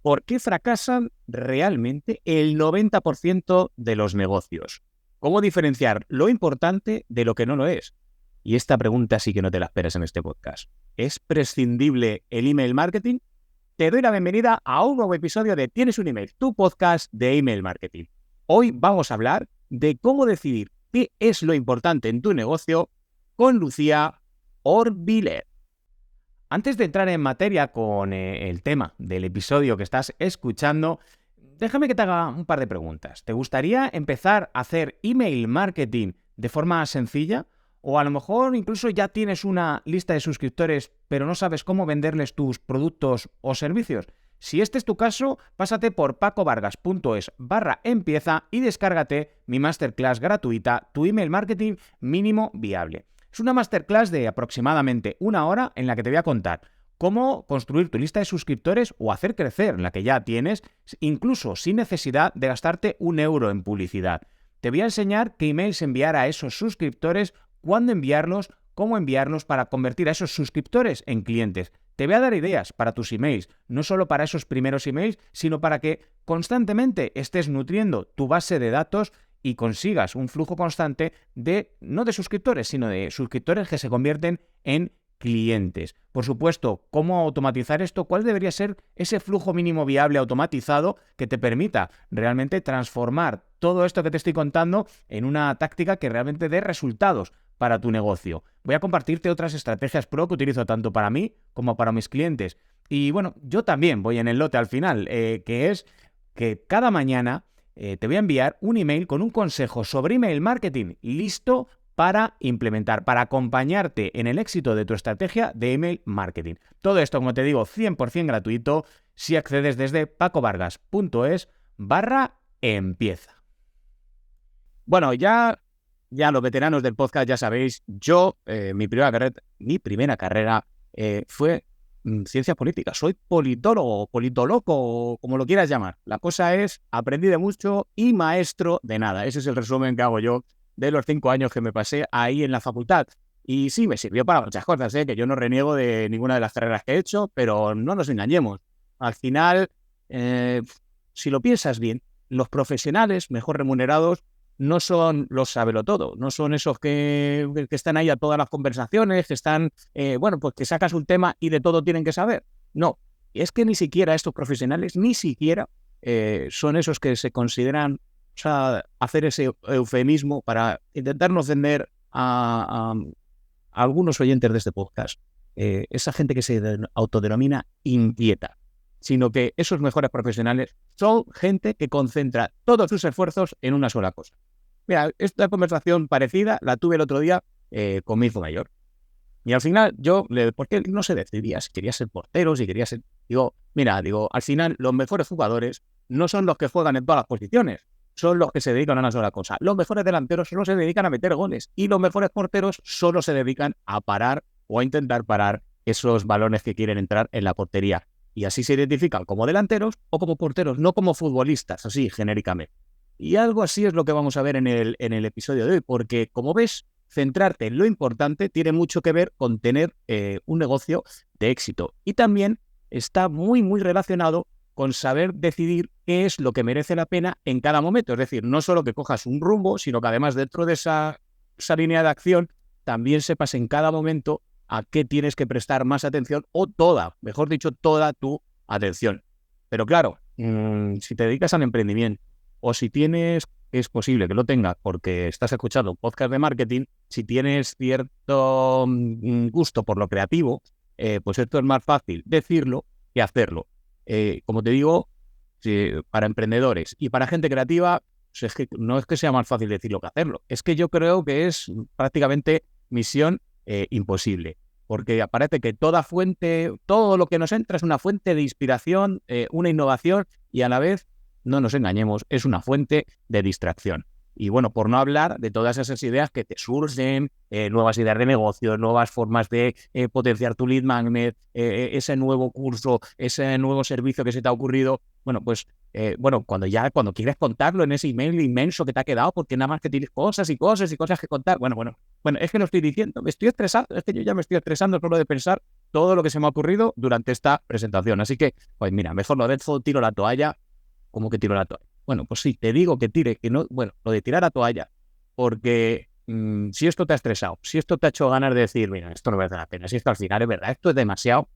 ¿Por qué fracasan realmente el 90% de los negocios? ¿Cómo diferenciar lo importante de lo que no lo es? Y esta pregunta sí que no te la esperas en este podcast. ¿Es prescindible el email marketing? Te doy la bienvenida a un nuevo episodio de Tienes un email, tu podcast de email marketing. Hoy vamos a hablar de cómo decidir qué es lo importante en tu negocio con Lucía Orbiler. Antes de entrar en materia con el tema del episodio que estás escuchando, déjame que te haga un par de preguntas. ¿Te gustaría empezar a hacer email marketing de forma sencilla? O a lo mejor incluso ya tienes una lista de suscriptores, pero no sabes cómo venderles tus productos o servicios. Si este es tu caso, pásate por pacovargas.es/empieza y descárgate mi masterclass gratuita, Tu email marketing mínimo viable. Es una masterclass de aproximadamente 1 hora en la que te voy a contar cómo construir tu lista de suscriptores o hacer crecer la que ya tienes, incluso sin necesidad de gastarte €1 en publicidad. Te voy a enseñar qué emails enviar a esos suscriptores, cuándo enviarlos, cómo enviarlos para convertir a esos suscriptores en clientes. Te voy a dar ideas para tus emails, no solo para esos primeros emails, sino para que constantemente estés nutriendo tu base de datos y consigas un flujo constante no de suscriptores, sino de suscriptores que se convierten en clientes. Por supuesto, ¿cómo automatizar esto? ¿Cuál debería ser ese flujo mínimo viable automatizado que te permita realmente transformar todo esto que te estoy contando en una táctica que realmente dé resultados para tu negocio? Voy a compartirte otras estrategias pro que utilizo tanto para mí como para mis clientes. Y bueno, yo también voy en el lote al final, que es que cada mañana te voy a enviar un email con un consejo sobre email marketing listo para implementar, para acompañarte en el éxito de tu estrategia de email marketing. Todo esto, como te digo, 100% gratuito si accedes desde pacovargas.es/empieza. Bueno, ya los veteranos del podcast ya sabéis, mi primera carrera fue ciencias políticas. Soy politólogo, politoloco, como lo quieras llamar. La cosa es, aprendí de mucho y maestro de nada. Ese es el resumen que hago yo de los 5 años que me pasé ahí en la facultad. Y sí, me sirvió para muchas cosas, que yo no reniego de ninguna de las carreras que he hecho, pero no nos engañemos. Al final, si lo piensas bien, los profesionales mejor remunerados no son los sabelotodo, no son esos que están ahí a todas las conversaciones, que están, pues que sacas un tema y de todo tienen que saber. No, es que ni siquiera estos profesionales, ni siquiera son esos que se consideran, o sea, hacer ese eufemismo para intentar no ofender a algunos oyentes de este podcast. Esa gente que se autodenomina inquieta, sino que esos mejores profesionales son gente que concentra todos sus esfuerzos en una sola cosa. Mira, esta conversación parecida la tuve el otro día con mi hijo mayor. Y al final porque no se decidía si quería ser portero, si quería ser... Digo, al final los mejores jugadores no son los que juegan en todas las posiciones, son los que se dedican a una sola cosa. Los mejores delanteros solo se dedican a meter goles y los mejores porteros solo se dedican a parar o a intentar parar esos balones que quieren entrar en la portería. Y así se identifican como delanteros o como porteros, no como futbolistas, así genéricamente. Y algo así es lo que vamos a ver en el episodio de hoy, porque como ves, centrarte en lo importante tiene mucho que ver con tener un negocio de éxito. Y también está muy, muy relacionado con saber decidir qué es lo que merece la pena en cada momento. Es decir, no solo que cojas un rumbo, sino que además dentro de esa línea de acción también sepas en cada momento a qué tienes que prestar más atención o mejor dicho, toda tu atención. Pero claro, si te dedicas al emprendimiento o si tienes, es posible que lo tengas porque estás escuchando un podcast de marketing, si tienes cierto gusto por lo creativo, pues esto es más fácil decirlo que hacerlo. Como te digo, para emprendedores y para gente creativa, pues es que no es que sea más fácil decirlo que hacerlo, es que yo creo que es prácticamente misión imposible, porque parece que todo lo que nos entra es una fuente de inspiración, una innovación y a la vez, no nos engañemos, es una fuente de distracción. Y bueno, por no hablar de todas esas ideas que te surgen, nuevas ideas de negocio, nuevas formas de potenciar tu lead magnet, ese nuevo curso, ese nuevo servicio que se te ha ocurrido. Bueno, pues cuando quieres contarlo en ese email inmenso que te ha quedado, porque nada más que tienes cosas y cosas y cosas que contar. Bueno, es que lo estoy diciendo, me estoy estresando, es que yo ya me estoy estresando solo de pensar todo lo que se me ha ocurrido durante esta presentación. Así que, pues mira, mejor lo dejo, tiro la toalla. ¿Cómo que tiro la toalla? Bueno, pues sí, te digo que tire, que no, bueno, lo de tirar la toalla, porque si esto te ha estresado, si esto te ha hecho ganas de decir, mira, esto no merece la pena, si esto al final es verdad, esto es demasiado,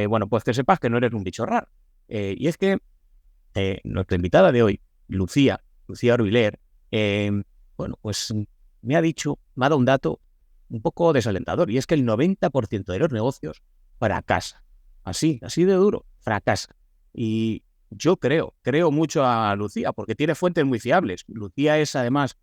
bueno, pues que sepas que no eres un bicho raro. Y es que nuestra invitada de hoy, Lucía Orbiler, bueno, pues me ha dado un dato un poco desalentador, y es que el 90% de los negocios fracasan. Así de duro, fracasan. Y yo creo mucho a Lucía, porque tiene fuentes muy fiables. Lucía es además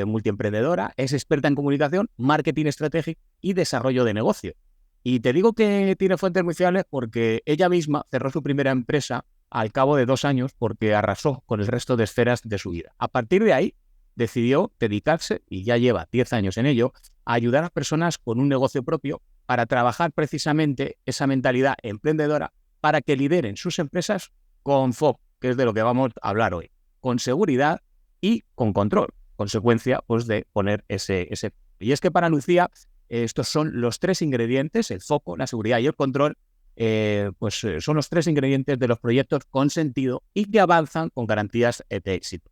multiemprendedora, es experta en comunicación, marketing estratégico y desarrollo de negocio. Y te digo que tiene fuentes muy fiables porque ella misma cerró su primera empresa al cabo de 2 años porque arrasó con el resto de esferas de su vida. A partir de ahí, decidió dedicarse, y ya lleva 10 años en ello, a ayudar a personas con un negocio propio para trabajar precisamente esa mentalidad emprendedora para que lideren sus empresas con foco, que es de lo que vamos a hablar hoy, con seguridad y con control, consecuencia pues de poner ese. Y es que para Lucía estos son los 3 ingredientes, el foco, la seguridad y el control, son los 3 ingredientes de los proyectos con sentido y que avanzan con garantías de éxito.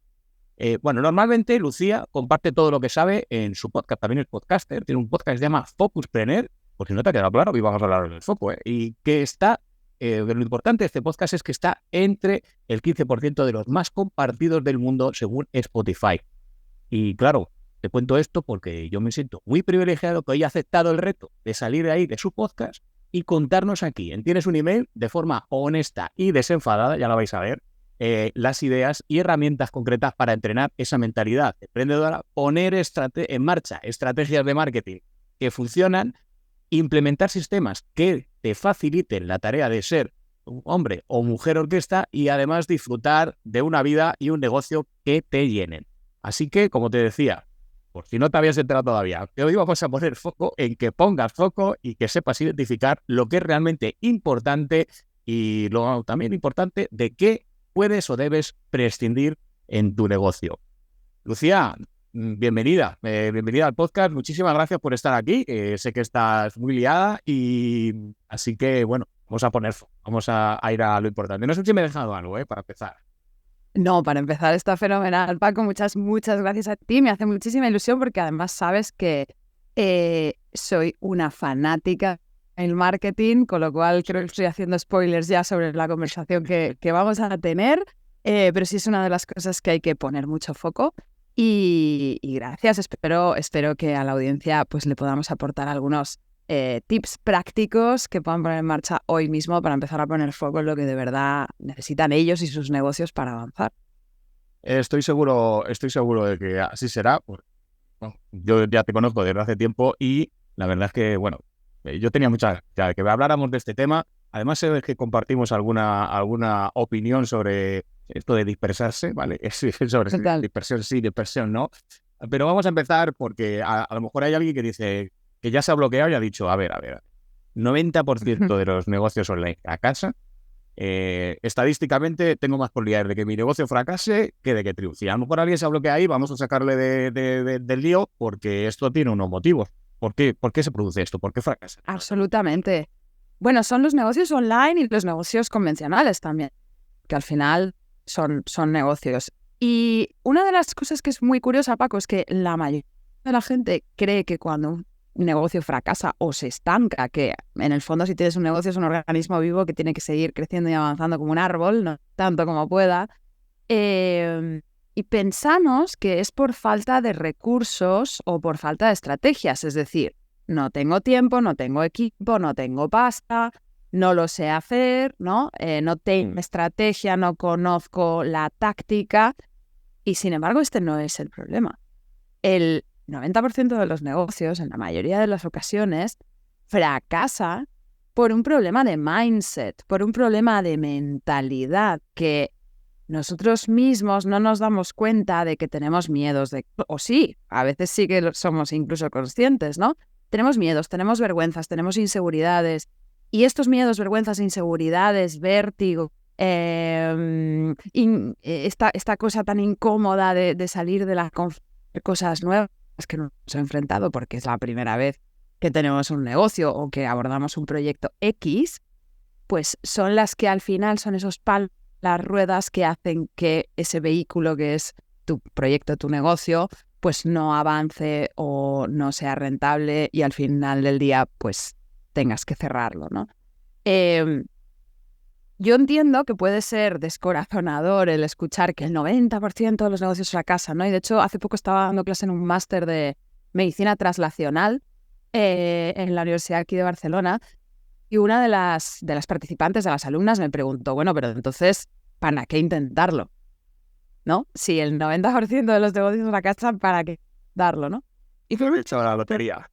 Bueno, normalmente Lucía comparte todo lo que sabe en su podcast, también es podcaster, tiene un podcast que se llama Focuspreneur, por si no te ha quedado claro, hoy vamos a hablar del foco, y que está, lo importante de este podcast es que está entre el 15% de los más compartidos del mundo según Spotify. Y claro, te cuento esto porque yo me siento muy privilegiado que haya aceptado el reto de salir de ahí, de su podcast, y contarnos aquí, en Tienes un Email, de forma honesta y desenfadada, ya lo vais a ver, las ideas y herramientas concretas para entrenar esa mentalidad emprendedora, poner en marcha estrategias de marketing que funcionan, implementar sistemas que te faciliten la tarea de ser un hombre o mujer orquesta y además disfrutar de una vida y un negocio que te llenen. Así que, como te decía, por si no te habías enterado todavía, que hoy vamos a poner foco en que pongas foco y que sepas identificar lo que es realmente importante y lo también importante de qué puedes o debes prescindir en tu negocio. Lucía, bienvenida al podcast. Muchísimas gracias por estar aquí. Sé que estás muy liada y así que, bueno, vamos a ir a lo importante. No sé si me he dejado algo, para empezar. No, para empezar está fenomenal, Paco. Muchas gracias a ti. Me hace muchísima ilusión porque además sabes que soy una fanática del marketing, con lo cual creo que estoy haciendo spoilers ya sobre la conversación que vamos a tener, pero sí es una de las cosas que hay que poner mucho foco. Y gracias, espero que a la audiencia pues le podamos aportar algunos tips prácticos que puedan poner en marcha hoy mismo para empezar a poner foco en lo que de verdad necesitan ellos y sus negocios para avanzar. Estoy seguro de que así será. Porque, bueno, yo ya te conozco desde hace tiempo y la verdad es que, bueno, yo tenía muchas ganas de que habláramos de este tema. Además, sé que compartimos alguna opinión sobre esto de dispersarse, ¿vale? Sobre dispersión sí, dispersión no. Pero vamos a empezar porque a lo mejor hay alguien que dice que ya se ha bloqueado y ha dicho, a ver, 90% de los negocios online fracasan. Estadísticamente tengo más probabilidades de que mi negocio fracase que de que triunfe. A lo mejor alguien se bloquea ahí, vamos a sacarle del lío porque esto tiene unos motivos. ¿Por qué se produce esto? ¿Por qué fracasa? Absolutamente. Bueno, son los negocios online y los negocios convencionales también, que al final son negocios. Y una de las cosas que es muy curiosa, Paco, es que la mayoría de la gente cree que cuando un negocio fracasa o se estanca, que en el fondo si tienes un negocio es un organismo vivo que tiene que seguir creciendo y avanzando como un árbol, no tanto como pueda, y pensamos que es por falta de recursos o por falta de estrategias, es decir, no tengo tiempo, no tengo equipo, no tengo pasta, no lo sé hacer, ¿no? No tengo estrategia, no conozco la táctica. Y sin embargo, este no es el problema. El 90% de los negocios, en la mayoría de las ocasiones, fracasa por un problema de mindset, por un problema de mentalidad, que nosotros mismos no nos damos cuenta de que tenemos miedos, o sí, a veces sí que somos incluso conscientes, ¿no? Tenemos miedos, tenemos vergüenzas, tenemos inseguridades, y estos miedos, vergüenzas, inseguridades, vértigo, esta cosa tan incómoda de salir de las cosas nuevas que nos hemos enfrentado porque es la primera vez que tenemos un negocio o que abordamos un proyecto X, pues son las que al final son esos palos, las ruedas que hacen que ese vehículo que es tu proyecto, tu negocio, pues no avance o no sea rentable y al final del día pues tengas que cerrarlo, ¿no? Yo entiendo que puede ser descorazonador el escuchar que el 90% de los negocios fracasan, ¿no? Y de hecho hace poco estaba dando clase en un máster de medicina translacional en la Universidad aquí de Barcelona. Y una de las participantes, de las alumnas, me preguntó, bueno, pero entonces, ¿para qué intentarlo? ¿No? Si el 90% de los negocios fracasan, ¿para qué darlo, no? Y me he echado la lotería.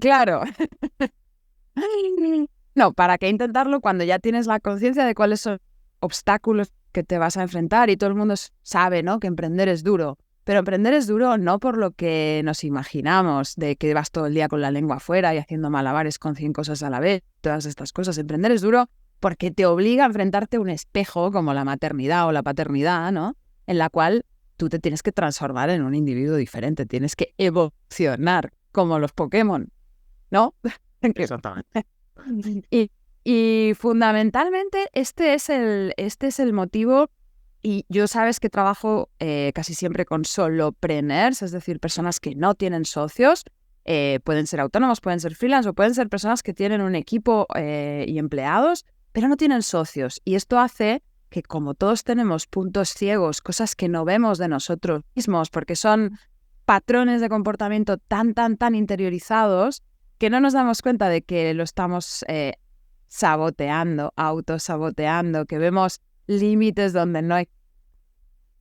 Claro. No, ¿para qué intentarlo cuando ya tienes la conciencia de cuáles son obstáculos que te vas a enfrentar? Y todo el mundo sabe, ¿no?, que emprender es duro. Pero emprender es duro no por lo que nos imaginamos, de que vas todo el día con la lengua afuera y haciendo malabares con 100 cosas a la vez, todas estas cosas. Emprender es duro porque te obliga a enfrentarte a un espejo como la maternidad o la paternidad, ¿no?, en la cual tú te tienes que transformar en un individuo diferente, tienes que evolucionar como los Pokémon, ¿no? Exactamente. Y fundamentalmente este es el motivo. Y yo sabes que trabajo casi siempre con solopreneurs, es decir, personas que no tienen socios, pueden ser autónomos, pueden ser freelance o pueden ser personas que tienen un equipo y empleados, pero no tienen socios. Y esto hace que como todos tenemos puntos ciegos, cosas que no vemos de nosotros mismos, porque son patrones de comportamiento tan interiorizados, que no nos damos cuenta de que lo estamos saboteando, autosaboteando, que vemos límites donde no hay,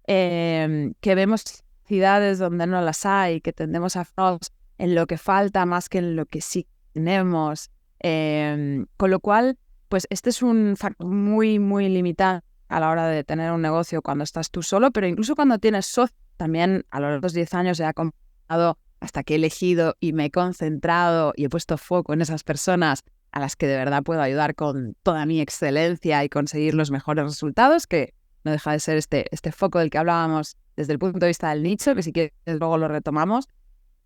que vemos ciudades donde no las hay, que tendemos a fijarnos en lo que falta más que en lo que sí tenemos. Con lo cual, pues este es un factor muy limitante a la hora de tener un negocio cuando estás tú solo, pero incluso cuando tienes socio, también a lo largo de los 10 años he acompañado hasta que he elegido y me he concentrado y he puesto foco en esas personas a las que de verdad puedo ayudar con toda mi excelencia y conseguir los mejores resultados, que no deja de ser este foco del que hablábamos desde el punto de vista del nicho, que si quieres luego lo retomamos.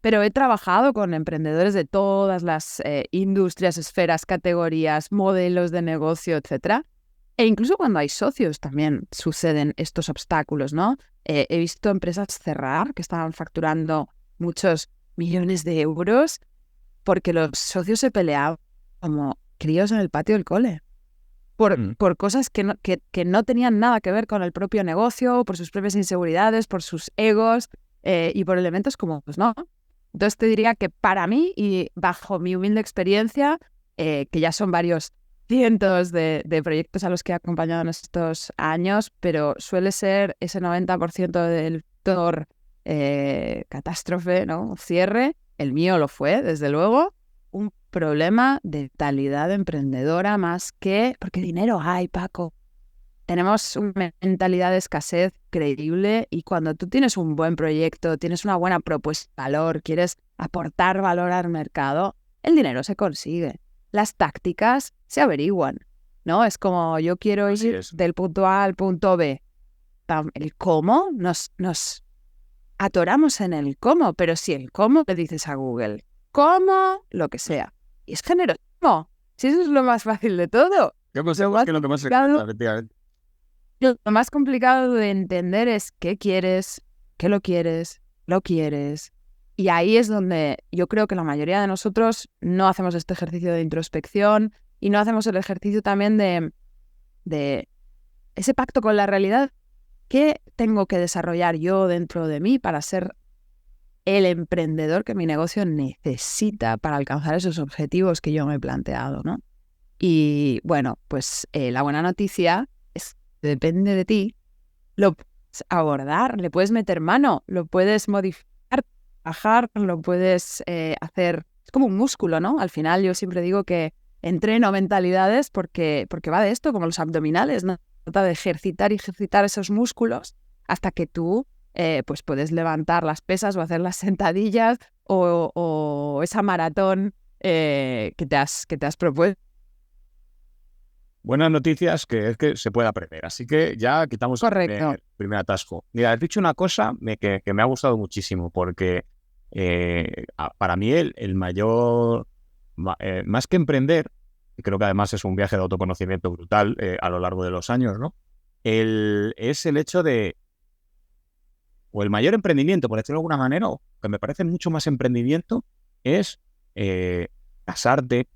Pero he trabajado con emprendedores de todas las industrias, esferas, categorías, modelos de negocio, etcétera. E incluso cuando hay socios también suceden estos obstáculos, ¿no? He visto empresas cerrar que estaban facturando muchos millones de euros porque los socios se peleaban como críos en el patio del cole por cosas que no tenían nada que ver con el propio negocio, por sus propias inseguridades, por sus egos y por elementos como, pues no. Entonces te diría que para mí, y bajo mi humilde experiencia, que ya son varios cientos de proyectos a los que he acompañado en estos años, pero suele ser ese 90% del factor catástrofe, ¿no? Cierre. El mío lo fue, desde luego, un problema de mentalidad emprendedora más que... Porque dinero hay, Paco. Tenemos una mentalidad de escasez creíble y cuando tú tienes un buen proyecto, tienes una buena propuesta de valor, quieres aportar valor al mercado, el dinero se consigue. Las tácticas se averiguan, ¿no? Es como yo quiero ir del punto A al punto B. El cómo, nos atoramos en el cómo, pero si el cómo le dices a Google, cómo, lo que sea, y es generosismo, si eso es lo más fácil de todo. Yo considero que lo que más se cuenta, efectivamente. Lo más complicado de entender es qué quieres, lo quieres. Y ahí es donde yo creo que la mayoría de nosotros no hacemos este ejercicio de introspección y no hacemos el ejercicio también de ese pacto con la realidad. ¿Qué tengo que desarrollar yo dentro de mí para ser el emprendedor que mi negocio necesita para alcanzar esos objetivos que yo me he planteado, ¿no? Y bueno, pues la buena noticia es que depende de ti, lo puedes abordar, le puedes meter mano, lo puedes modificar, bajar, lo puedes hacer. Es como un músculo, ¿no? Al final yo siempre digo que entreno mentalidades porque va de esto, como los abdominales, ¿no? Trata de ejercitar esos músculos hasta que tú pues puedes levantar las pesas o hacer las sentadillas o esa maratón que te has propuesto. Buenas noticias que es que se puede aprender. Así que ya quitamos Correcto. el primer atasco. Mira, has dicho una cosa que me ha gustado muchísimo porque Para mí el mayor, más que emprender, y creo que además es un viaje de autoconocimiento brutal a lo largo de los años, ¿no? Es el hecho de, o el mayor emprendimiento, por decirlo de alguna manera, o que me parece mucho más emprendimiento, es casarte,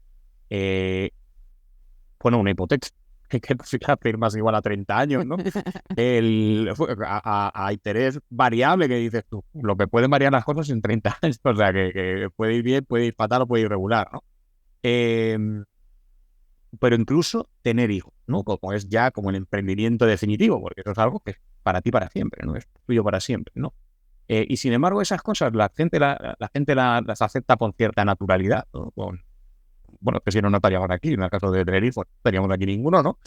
una hipoteca que la firmas igual a 30 años, ¿no? A interés variable que dices tú, lo que pueden variar las cosas en 30 años, o sea, que puede ir bien, puede ir fatal o puede ir regular, ¿no? Pero incluso tener hijos, ¿no? Como es ya como el emprendimiento definitivo, porque eso es algo que es para ti para siempre, ¿no? Es tuyo para siempre, ¿no? Y sin embargo, esas cosas la gente las acepta con cierta naturalidad, ¿no? Bueno, que si no, no estaríamos aquí, en el caso de tener hijos, no estaríamos aquí ninguno, ¿no?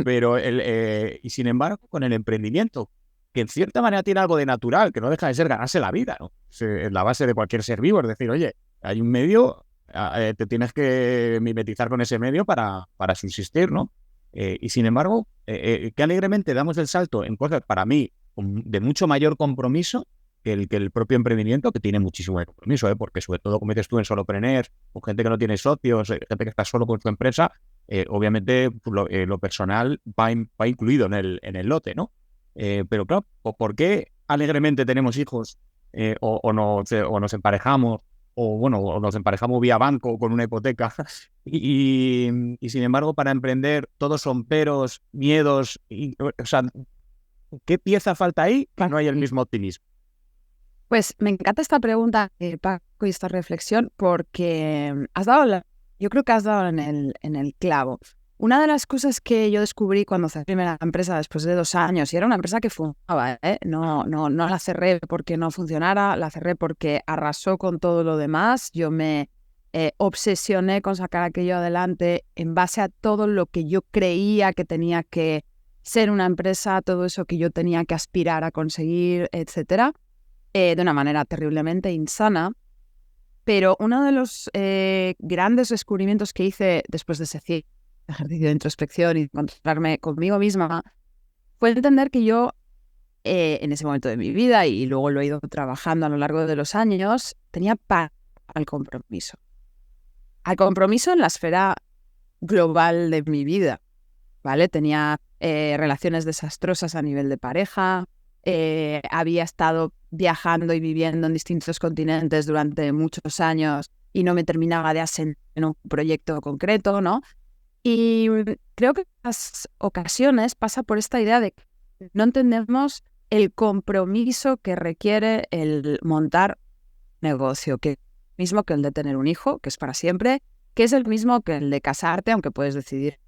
Pero, y sin embargo, con el emprendimiento, que en cierta manera tiene algo de natural, que no deja de ser ganarse la vida, ¿no? Es la base de cualquier ser vivo, es decir, oye, hay un medio, te tienes que mimetizar con ese medio para subsistir, ¿no? Y sin embargo, que alegremente damos el salto en cosas, para mí, de mucho mayor compromiso que el propio emprendimiento, que tiene muchísimo compromiso, porque sobre todo, como dices tú, en solopreneurs, o gente que no tiene socios, gente que está solo con su empresa, obviamente lo personal va incluido en el lote, ¿no? Pero claro, ¿por qué alegremente tenemos hijos o nos emparejamos o nos emparejamos vía banco con una hipoteca y sin embargo para emprender todos son peros, miedos, o sea, ¿qué pieza falta ahí que no hay el mismo optimismo? Pues me encanta esta pregunta, Paco, y esta reflexión, porque yo creo que has dado en el clavo. Una de las cosas que yo descubrí cuando cerré mi primera empresa después de 2 años, y era una empresa que funcionaba, no la cerré porque no funcionara, la cerré porque arrasó con todo lo demás. Yo me obsesioné con sacar aquello adelante en base a todo lo que yo creía que tenía que ser una empresa, todo eso que yo tenía que aspirar a conseguir, etcétera. De una manera terriblemente insana, pero uno de los grandes descubrimientos que hice después de ese ejercicio de introspección y encontrarme conmigo misma fue entender que yo, en ese momento de mi vida, y luego lo he ido trabajando a lo largo de los años, tenía al compromiso. Al compromiso en la esfera global de mi vida, ¿vale? Tenía relaciones desastrosas a nivel de pareja, había estado viajando y viviendo en distintos continentes durante muchos años y no me terminaba de asentar en un proyecto concreto, ¿no? Y creo que en las ocasiones pasa por esta idea de que no entendemos el compromiso que requiere el montar negocio, que es el mismo que el de tener un hijo, que es para siempre, que es el mismo que el de casarte, aunque puedes decidir en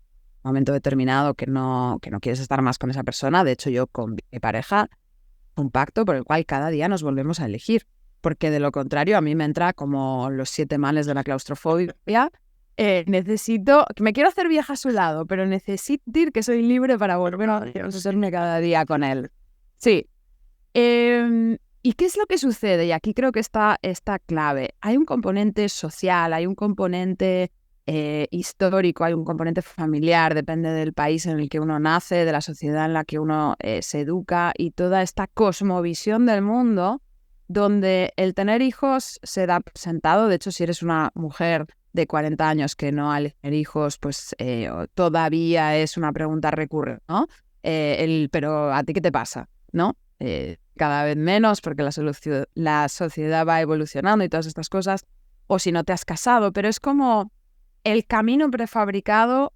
un momento determinado que no quieres estar más con esa persona. De hecho, yo con mi pareja, un pacto por el cual cada día nos volvemos a elegir, porque de lo contrario a mí me entra como los 7 males de la claustrofobia. Me quiero hacer vieja a su lado, pero necesito decir que soy libre para volver a hacerme cada día con él. Sí. ¿Y qué es lo que sucede? Y aquí creo que está clave. Hay un componente social, hay un componente histórico, hay un componente familiar, depende del país en el que uno nace, de la sociedad en la que uno se educa, y toda esta cosmovisión del mundo donde el tener hijos se da por sentado. De hecho, si eres una mujer de 40 años que no ha tener hijos, pues todavía es una pregunta recurrente, ¿no? Pero ¿a ti qué te pasa? ¿No? Cada vez menos, porque la sociedad va evolucionando y todas estas cosas, o si no te has casado, pero es como el camino prefabricado.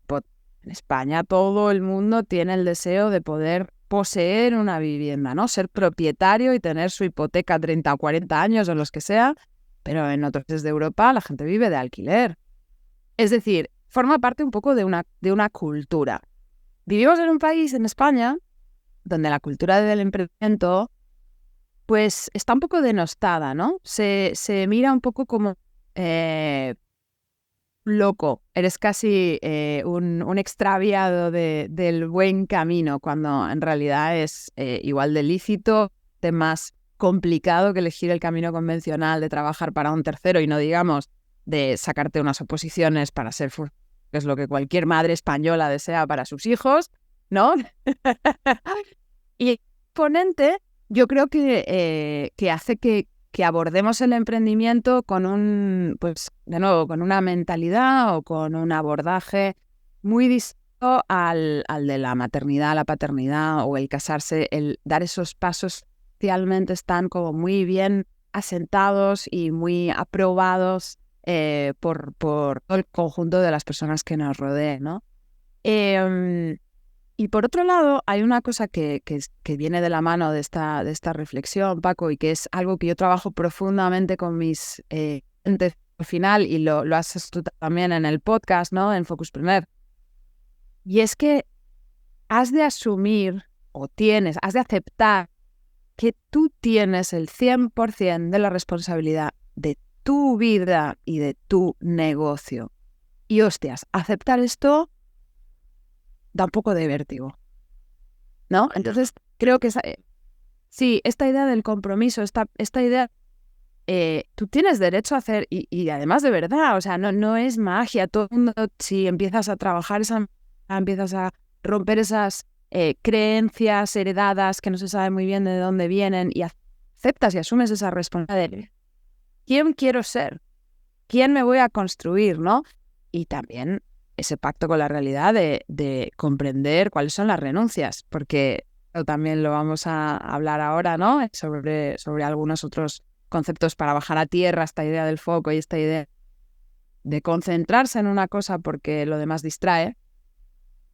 En España todo el mundo tiene el deseo de poder poseer una vivienda, ¿no? Ser propietario y tener su hipoteca a 30 o 40 años o los que sea, pero en otros países de Europa la gente vive de alquiler. Es decir, forma parte un poco de una cultura. Vivimos en un país, en España, donde la cultura del emprendimiento pues está un poco denostada, ¿no? Se mira un poco como loco, eres casi un extraviado del buen camino, cuando en realidad es igual de lícito, de más complicado que elegir el camino convencional de trabajar para un tercero, y no digamos de sacarte unas oposiciones para ser que es lo que cualquier madre española desea para sus hijos, ¿no? Y el ponente, yo creo que hace que que abordemos el emprendimiento con pues de nuevo, con una mentalidad o con un abordaje muy distinto al de la maternidad, la paternidad o el casarse, el dar esos pasos socialmente están como muy bien asentados y muy aprobados por todo el conjunto de las personas que nos rodeen, ¿no? Y por otro lado, hay una cosa que viene de la mano de esta reflexión, Paco, y que es algo que yo trabajo profundamente con mis clientes al final, y lo haces tú también en el podcast, ¿no? En Focuspreneur. Y es que has de asumir, has de aceptar que tú tienes el 100% de la responsabilidad de tu vida y de tu negocio. Y hostias, aceptar esto da un poco de vértigo, ¿no? Entonces, creo que esta idea del compromiso, esta idea, tú tienes derecho a hacer, y además de verdad, o sea, no es magia. Todo el mundo, si empiezas a trabajar empiezas a romper esas creencias heredadas que no se sabe muy bien de dónde vienen, y aceptas y asumes esa responsabilidad. ¿Quién quiero ser? ¿Quién me voy a construir, no? Y también ese pacto con la realidad de comprender cuáles son las renuncias, porque también lo vamos a hablar ahora, ¿no? Sobre algunos otros conceptos para bajar a tierra esta idea del foco y esta idea de concentrarse en una cosa porque lo demás distrae.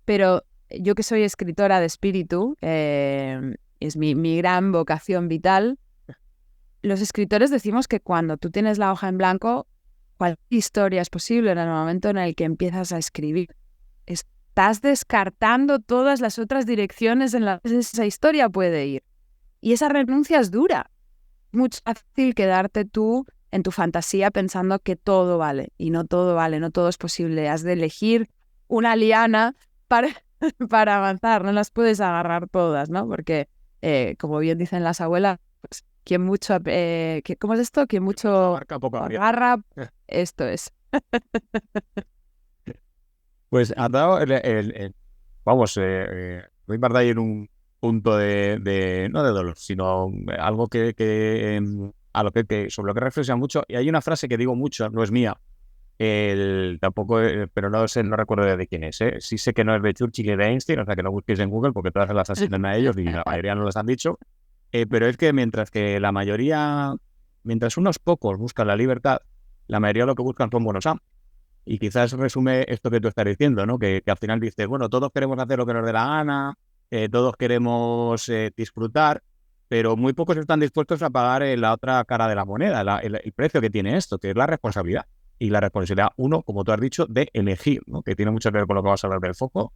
Pero yo, que soy escritora de espíritu, es mi gran vocación vital. Los escritores decimos que cuando tú tienes la hoja en blanco, cualquier historia es posible en el momento en el que empiezas a escribir. Estás descartando todas las otras direcciones en las que esa historia puede ir. Y esa renuncia es dura. Mucho fácil quedarte tú en tu fantasía pensando que todo vale. Y no todo vale, no todo es posible. Has de elegir una liana para avanzar. No las puedes agarrar todas, ¿no? Porque, como bien dicen las abuelas, pues, quien mucho... ¿cómo es esto? Quien mucho agarra, esto es. Pues has dado vamos, voy a ir en un punto no de dolor, sino algo sobre lo que reflexiona mucho. Y hay una frase que digo mucho, no es mía, tampoco, pero no sé, no recuerdo de quién es. Sí sé que no es de Churchill y de Einstein, o sea que no busquéis en Google porque todas las asignan a ellos y la mayoría no los han dicho. Pero es que mientras unos pocos buscan la libertad, la mayoría lo que buscan son buenos amos. Y quizás resume esto que tú estás diciendo, ¿no? Que al final dices, bueno, todos queremos hacer lo que nos dé la gana, todos queremos disfrutar, pero muy pocos están dispuestos a pagar la otra cara de la moneda, el precio que tiene esto, que es la responsabilidad. Y la responsabilidad, uno, como tú has dicho, de elegir, ¿no? Que tiene mucho que ver con lo que vas a hablar del foco.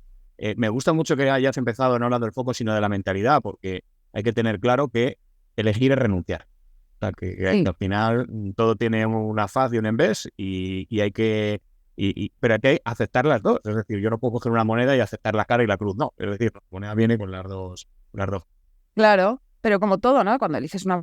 Me gusta mucho que hayas empezado no hablando del foco, sino de la mentalidad, porque hay que tener claro que elegir es renunciar. O sea, que al final todo tiene una faz y un en vez, y hay que... pero hay que aceptar las dos. Es decir, yo no puedo coger una moneda y aceptar la cara y la cruz. No, es decir, la moneda viene con las dos. Claro, pero como todo, ¿no? Cuando eliges una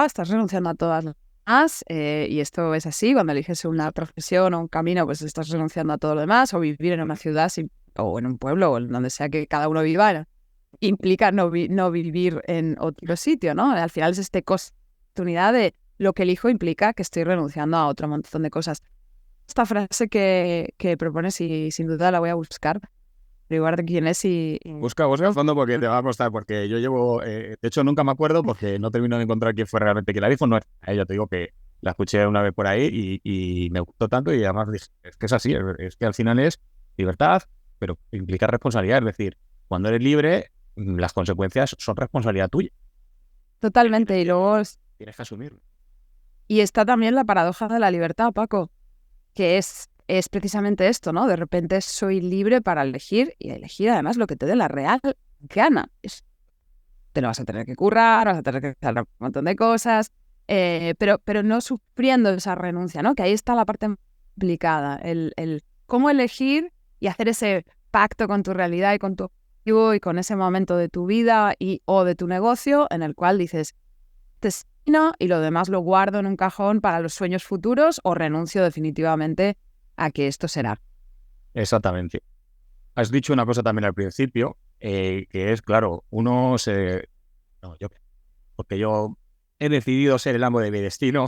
estás renunciando a todas las demás, y esto es así. Cuando eliges una profesión o un camino, pues estás renunciando a todo lo demás. O vivir en una ciudad o en un pueblo o en donde sea que cada uno viva, implica no vivir en otro sitio, ¿no? Al final es oportunidad de lo que elijo implica que estoy renunciando a otro montón de cosas. Esta frase que propones, y sin duda la voy a buscar, averiguar de quién es y... Busca a fondo porque te va a costar, porque yo llevo... de hecho, nunca me acuerdo porque no termino de encontrar quién fue realmente quien la dijo. No es ella, te digo que la escuché una vez por ahí y me gustó tanto, y además dije, es que es así, es que al final es libertad, pero implica responsabilidad. Es decir, cuando eres libre, las consecuencias son responsabilidad tuya. Totalmente, y luego... Tienes que asumirlo. Y está también la paradoja de la libertad, Paco, que es precisamente esto, ¿no? De repente soy libre para elegir, y elegir además lo que te dé la real gana. Te lo vas a tener que currar, vas a tener que hacer un montón de cosas, pero no sufriendo esa renuncia, ¿no? Que ahí está la parte complicada, el cómo elegir y hacer ese pacto con tu realidad y con tu objetivo y con ese momento de tu vida o de tu negocio en el cual dices, y lo demás lo guardo en un cajón para los sueños futuros, o renuncio definitivamente a que esto será. Exactamente. Has dicho una cosa también al principio, que es, claro, porque yo he decidido ser el amo de mi destino.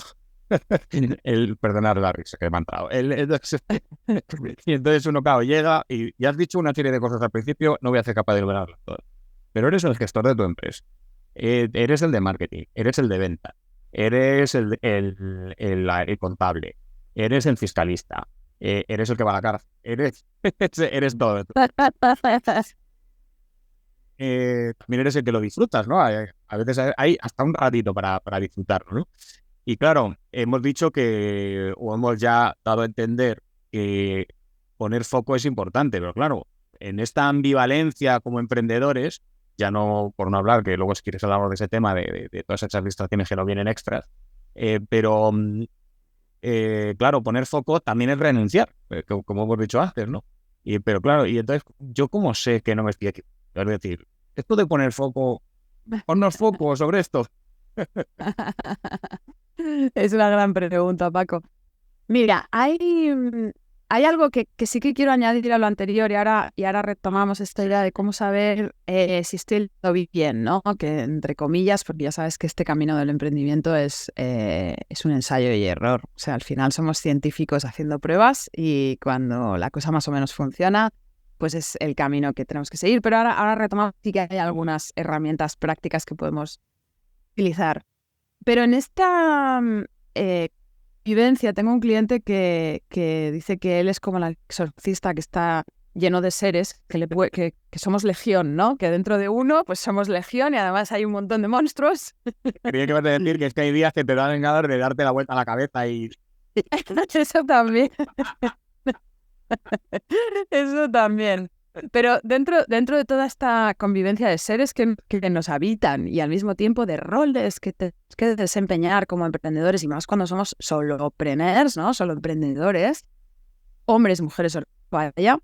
Perdonar la risa que me ha entrado. Y entonces uno, claro, llega y ya has dicho una serie de cosas al principio, no voy a ser capaz de lograrlas todas. Pero eres el gestor de tu empresa. Eres el de marketing, eres el de venta, eres el contable, eres el fiscalista, eres el que va a la cárcel, eres todo. También eres el que lo disfrutas, ¿no? A veces hay hasta un ratito para disfrutarlo, ¿no? Y claro, hemos dicho o hemos ya dado a entender que poner foco es importante, pero claro, en esta ambivalencia como emprendedores, ya no por no hablar, que luego si quieres hablamos de ese tema, de todas esas distracciones que no vienen extras, pero claro, poner foco también es renunciar, como hemos dicho antes, ¿no? Pero claro, y entonces, ¿yo cómo sé que no me estoy aquí? Es decir, esto de poner foco, ponnos foco sobre esto. Es una gran pregunta, Paco. Mira, hay algo que sí que quiero añadir a lo anterior y ahora retomamos esta idea de cómo saber si estoy bien, ¿no? Que entre comillas, porque ya sabes que este camino del emprendimiento es un ensayo y error. O sea, al final somos científicos haciendo pruebas y cuando la cosa más o menos funciona, pues es el camino que tenemos que seguir. Pero ahora retomamos, sí que hay algunas herramientas prácticas que podemos utilizar. Pero en esta vivencia, tengo un cliente que dice que él es como el exorcista que está lleno de seres, que somos legión, ¿no? Que dentro de uno, pues somos legión y además hay un montón de monstruos. Quería que ibas a decir que es que hay días que te dan ganas de darte la vuelta a la cabeza y... Eso también. Eso también. Pero dentro de toda esta convivencia de seres que nos habitan y al mismo tiempo de roles que desempeñar como emprendedores y más cuando somos solopreneurs, ¿no? Solo emprendedores, hombres, mujeres, vaya,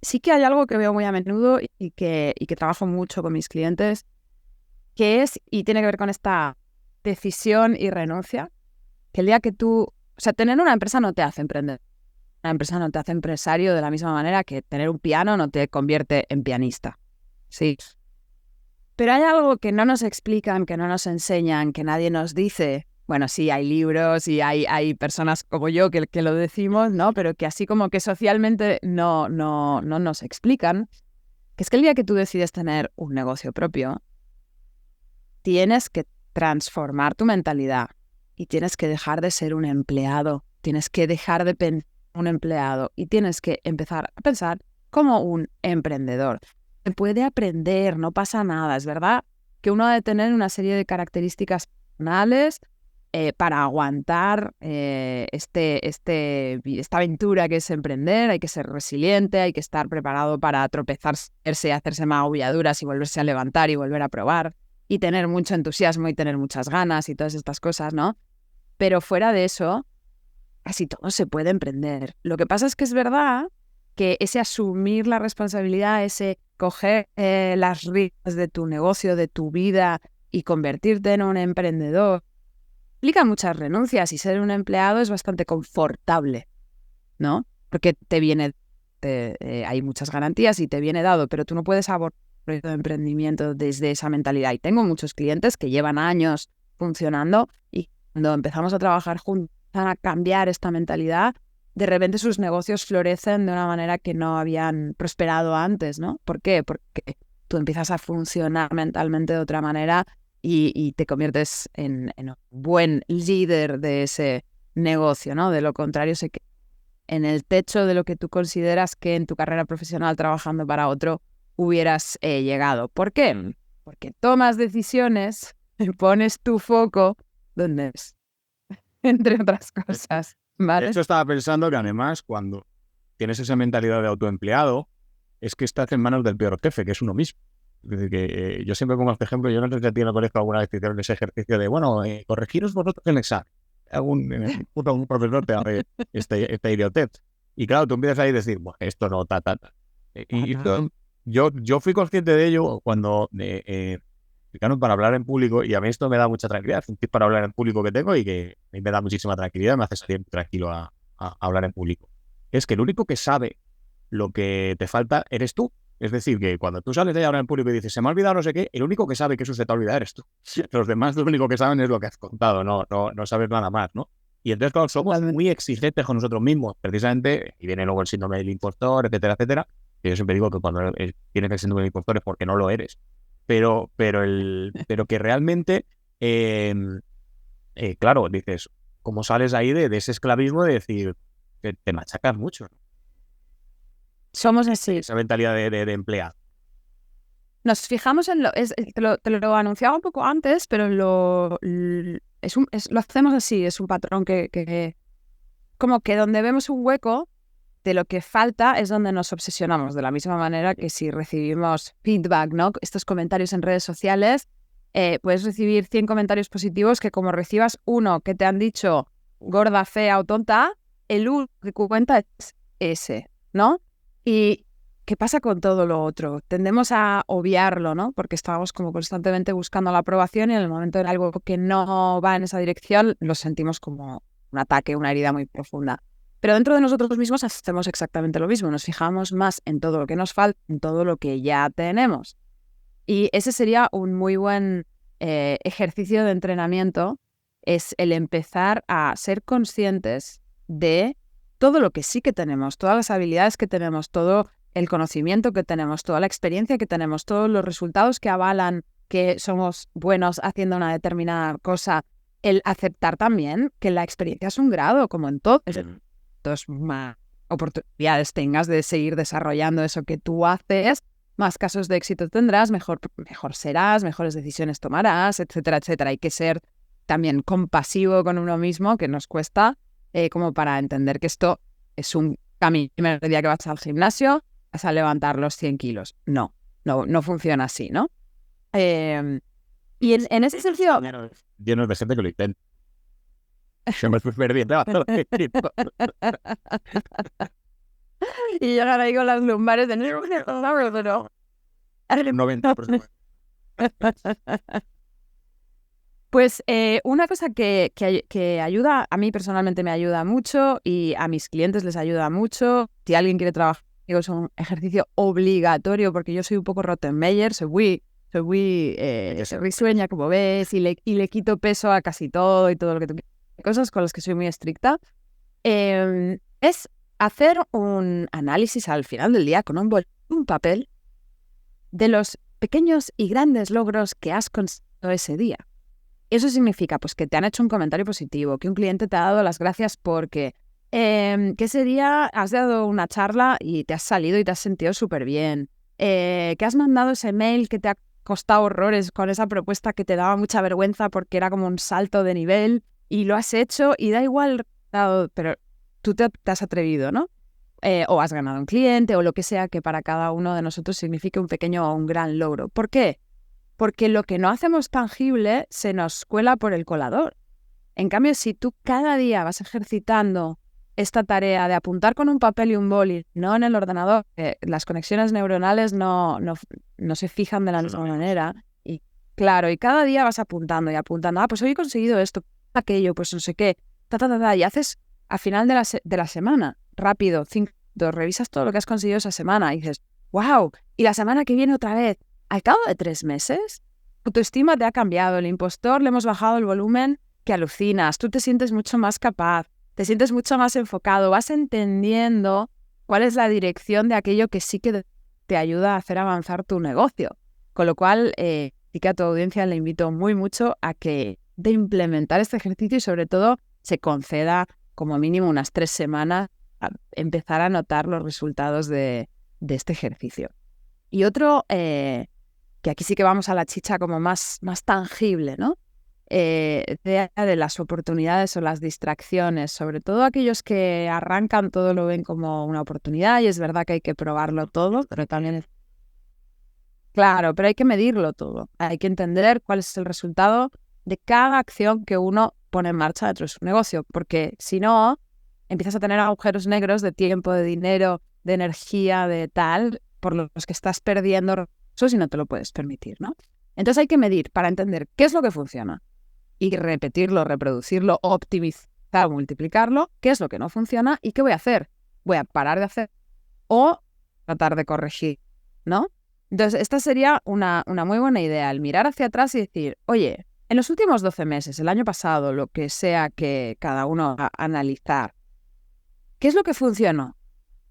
sí que hay algo que veo muy a menudo y que trabajo mucho con mis clientes, que es, y tiene que ver con esta decisión y renuncia, que el día que o sea, tener una empresa no te hace emprender. Una empresa no te hace empresario de la misma manera que tener un piano no te convierte en pianista. Sí. Pero hay algo que no nos explican, que no nos enseñan, que nadie nos dice. Bueno, sí, hay libros y hay personas como yo que lo decimos, ¿no? Pero que así como que socialmente no nos explican, que es que el día que tú decides tener un negocio propio, tienes que transformar tu mentalidad y tienes que dejar de ser un empleado, tienes que dejar de pensar un empleado y tienes que empezar a pensar como un emprendedor. Se puede aprender, no pasa nada, es verdad que uno ha de tener una serie de características personales para aguantar esta aventura que es emprender. Hay que ser resiliente, hay que estar preparado para tropezarse, hacerse magulladuras y volverse a levantar y volver a probar y tener mucho entusiasmo y tener muchas ganas y todas estas cosas, ¿no? Pero fuera de eso, casi todo se puede emprender. Lo que pasa es que es verdad que ese asumir la responsabilidad, ese coger las riendas de tu negocio, de tu vida y convertirte en un emprendedor, implica muchas renuncias y ser un empleado es bastante confortable, ¿no? Porque hay muchas garantías y te viene dado, pero tú no puedes abordar un proyecto de emprendimiento desde esa mentalidad. Y tengo muchos clientes que llevan años funcionando y cuando empezamos a trabajar juntos, a cambiar esta mentalidad, de repente sus negocios florecen de una manera que no habían prosperado antes, ¿no? ¿Por qué? Porque tú empiezas a funcionar mentalmente de otra manera y te conviertes en un buen líder de ese negocio, ¿no? De lo contrario, sé que en el techo de lo que tú consideras que en tu carrera profesional trabajando para otro hubieras llegado. ¿Por qué? Porque tomas decisiones, pones tu foco donde es. Entre otras cosas, ¿vale? De hecho, estaba pensando que además, cuando tienes esa mentalidad de autoempleado, es que estás en manos del peor jefe, que es uno mismo. Es decir, que yo siempre pongo este ejemplo, yo no sé si a ti en el colegio alguna vez te hicieron ese ejercicio de, bueno, corregiros vosotros el examen. Un profesor te hace esta idiotez. Y claro, tú empiezas ahí a decir, bueno, esto no, yo fui consciente de ello cuando para hablar en público, y a mí esto me da mucha tranquilidad, es un tip para hablar en público que tengo y que a mí me da muchísima tranquilidad, me hace salir tranquilo a hablar en público. Es que el único que sabe lo que te falta eres tú. Es decir, que cuando tú sales de ahí ahora en público y dices, se me ha olvidado no sé qué, el único que sabe que eso se te ha olvidado eres tú. Los demás lo único que saben es lo que has contado, no sabes nada más, ¿no? Y entonces, claro, somos muy exigentes con nosotros mismos, precisamente, y viene luego el síndrome del impostor, etcétera, etcétera. Que yo siempre digo que cuando tienes el síndrome del impostor es porque no lo eres. Pero que realmente, claro, dices, ¿cómo sales ahí de ese esclavismo de decir que te machacas mucho? Somos así. Esa mentalidad de empleado. Nos fijamos en te lo anunciaba un poco antes, pero lo hacemos así, es un patrón que como que donde vemos un hueco de lo que falta es donde nos obsesionamos, de la misma manera que si recibimos feedback, ¿no? Estos comentarios en redes sociales, puedes recibir 100 comentarios positivos que como recibas uno que te han dicho gorda, fea o tonta, el único que cuenta es ese, ¿no? Y ¿qué pasa con todo lo otro? Tendemos a obviarlo, ¿no? Porque estamos como constantemente buscando la aprobación y en el momento de algo que no va en esa dirección, lo sentimos como un ataque, una herida muy profunda. Pero dentro de nosotros mismos hacemos exactamente lo mismo. Nos fijamos más en todo lo que nos falta, en todo lo que ya tenemos. Y ese sería un muy buen ejercicio de entrenamiento, es el empezar a ser conscientes de todo lo que sí que tenemos, todas las habilidades que tenemos, todo el conocimiento que tenemos, toda la experiencia que tenemos, todos los resultados que avalan que somos buenos haciendo una determinada cosa, el aceptar también que la experiencia es un grado, como en todo. Entonces, más oportunidades tengas de seguir desarrollando eso que tú haces, más casos de éxito tendrás, mejor serás, mejores decisiones tomarás, etcétera, etcétera. Hay que ser también compasivo con uno mismo, que nos cuesta, como para entender que esto es un camino. El primer día que vas al gimnasio, vas a levantar los 100 kilos. No funciona así, ¿no? Y en ese sentido... Yo no es gente que lo intenta. Yo me fui perdiendo. Y llegar ahí con las lumbares de... 90%. Pues una cosa que ayuda, a mí personalmente me ayuda mucho y a mis clientes les ayuda mucho. Si alguien quiere trabajar, digo, es un ejercicio obligatorio porque yo soy un poco Rottenmeier, soy muy risueña, como ves, y le quito peso a casi todo y todo lo que tú quieras. Cosas con las que soy muy estricta. Es hacer un análisis al final del día con un papel de los pequeños y grandes logros que has conseguido ese día. Eso significa pues que te han hecho un comentario positivo, que un cliente te ha dado las gracias porque que ese día has dado una charla y te has salido y te has sentido súper bien, que has mandado ese mail que te ha costado horrores con esa propuesta que te daba mucha vergüenza porque era como un salto de nivel y lo has hecho y da igual, pero tú te has atrevido, ¿no? O has ganado un cliente o lo que sea que para cada uno de nosotros signifique un pequeño o un gran logro. ¿Por qué? Porque lo que no hacemos tangible se nos cuela por el colador. En cambio, si tú cada día vas ejercitando esta tarea de apuntar con un papel y un boli, no en el ordenador, las conexiones neuronales no se fijan de la misma manera. Y claro, y cada día vas apuntando y apuntando. Pues hoy he conseguido esto, aquello, pues no sé qué, y haces al final de la semana, rápido, 5 minutos, revisas todo lo que has conseguido esa semana y dices, wow, y la semana que viene otra vez. Al cabo de 3 meses, tu autoestima te ha cambiado, el impostor le hemos bajado el volumen que alucinas, tú te sientes mucho más capaz, te sientes mucho más enfocado, vas entendiendo cuál es la dirección de aquello que sí que te ayuda a hacer avanzar tu negocio. Con lo cual, sí que a tu audiencia le invito muy mucho a que de implementar este ejercicio y sobre todo se conceda como mínimo unas 3 semanas a empezar a notar los resultados de este ejercicio. Y otro... que aquí sí que vamos a la chicha como más tangible, ¿no? De las oportunidades o las distracciones, sobre todo aquellos que arrancan todo lo ven como una oportunidad y es verdad que hay que probarlo todo, pero también claro, pero hay que medirlo todo, hay que entender cuál es el resultado de cada acción que uno pone en marcha dentro de su negocio, porque si no, empiezas a tener agujeros negros de tiempo, de dinero, de energía, de tal, por los que estás perdiendo eso si no te lo puedes permitir, ¿no? Entonces hay que medir para entender qué es lo que funciona y repetirlo, reproducirlo, optimizar, multiplicarlo, qué es lo que no funciona y qué voy a hacer. Voy a parar de hacer o tratar de corregir ¿no? Entonces, esta sería una muy buena idea, el mirar hacia atrás y decir, oye, en los últimos 12 meses, el año pasado, lo que sea que cada uno va a analizar, ¿qué es lo que funcionó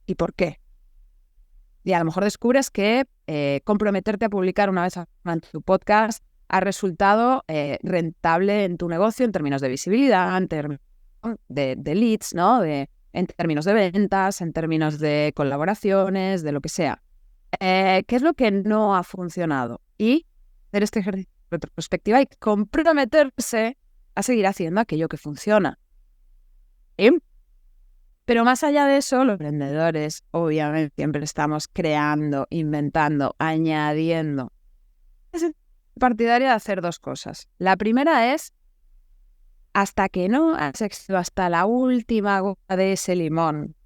y por qué? Y a lo mejor descubres que comprometerte a publicar una vez en tu podcast ha resultado rentable en tu negocio en términos de visibilidad, en términos de leads, ¿no? En términos de ventas, en términos de colaboraciones, de lo que sea. ¿Qué es lo que no ha funcionado? Y hacer este ejercicio de retrospectiva y comprometerse a seguir haciendo aquello que funciona. ¿Sí? Pero más allá de eso, los emprendedores obviamente siempre estamos creando, inventando, añadiendo. Es partidaria de hacer dos cosas. La primera es, hasta que no has extraído hasta la última gota de ese limón,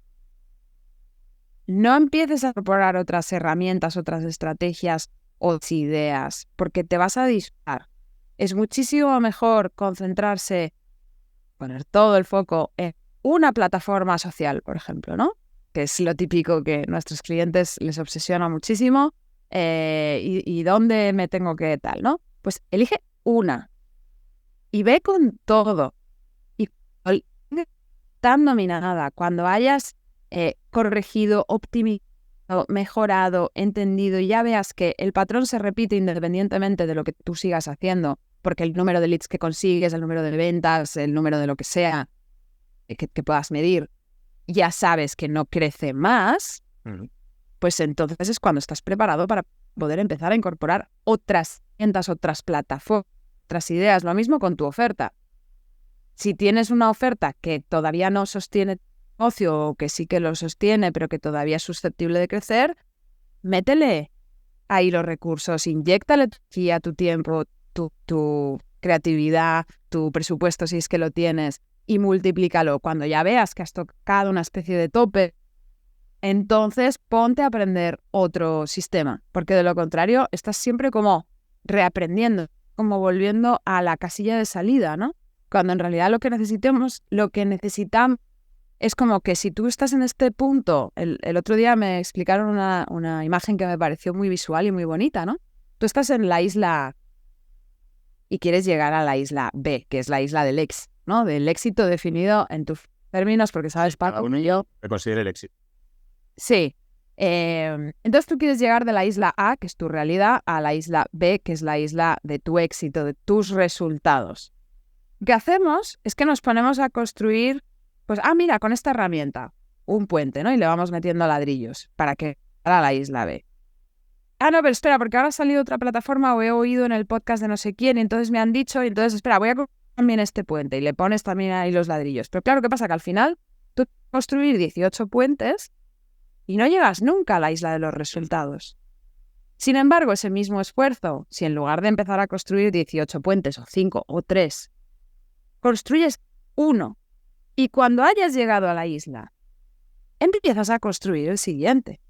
no empieces a incorporar otras herramientas, otras estrategias, otras ideas, porque te vas a disparar. Es muchísimo mejor concentrarse, poner todo el foco en una plataforma social, por ejemplo, ¿no? Que es lo típico que a nuestros clientes les obsesiona muchísimo. Y dónde me tengo que tal, ¿no? Pues elige una y ve con todo. Y tan dominada, cuando hayas corregido, optimizado, mejorado, entendido, y ya veas que el patrón se repite independientemente de lo que tú sigas haciendo, porque el número de leads que consigues, el número de ventas, el número de lo que sea que puedas medir, ya sabes que no crece más, pues entonces es cuando estás preparado para poder empezar a incorporar otras plataformas, otras ideas. Lo mismo con tu oferta. Si tienes una oferta que todavía no sostiene tu negocio o que sí que lo sostiene, pero que todavía es susceptible de crecer, métele ahí los recursos, inyéctale tu energía, tu tiempo, tu creatividad, tu presupuesto si es que lo tienes, y multiplícalo. Cuando ya veas que has tocado una especie de tope, entonces ponte a aprender otro sistema, porque de lo contrario estás siempre como reaprendiendo, como volviendo a la casilla de salida, ¿no? Cuando en realidad lo que necesitamos es como que si tú estás en este punto, el otro día me explicaron una imagen que me pareció muy visual y muy bonita, ¿no? Tú estás en la isla A y quieres llegar a la isla B, que es la isla del éxito, ¿no? Del éxito definido en tus términos, porque sabes, Paco, uno y yo... que considere el éxito. Sí. Entonces tú quieres llegar de la isla A, que es tu realidad, a la isla B, que es la isla de tu éxito, de tus resultados. Lo que hacemos es que nos ponemos a construir, pues, mira, con esta herramienta, un puente, ¿no? Y le vamos metiendo ladrillos para que a la isla B. No, pero espera, porque ahora ha salido otra plataforma o he oído en el podcast de no sé quién y entonces me han dicho, y entonces, espera, voy a construir también este puente y le pones también ahí los ladrillos. Pero claro, ¿qué pasa? Que al final tú construir 18 puentes y no llegas nunca a la isla de los resultados. Sin embargo, ese mismo esfuerzo, si en lugar de empezar a construir 18 puentes o 5 o 3, construyes uno y cuando hayas llegado a la isla, empiezas a construir el siguiente.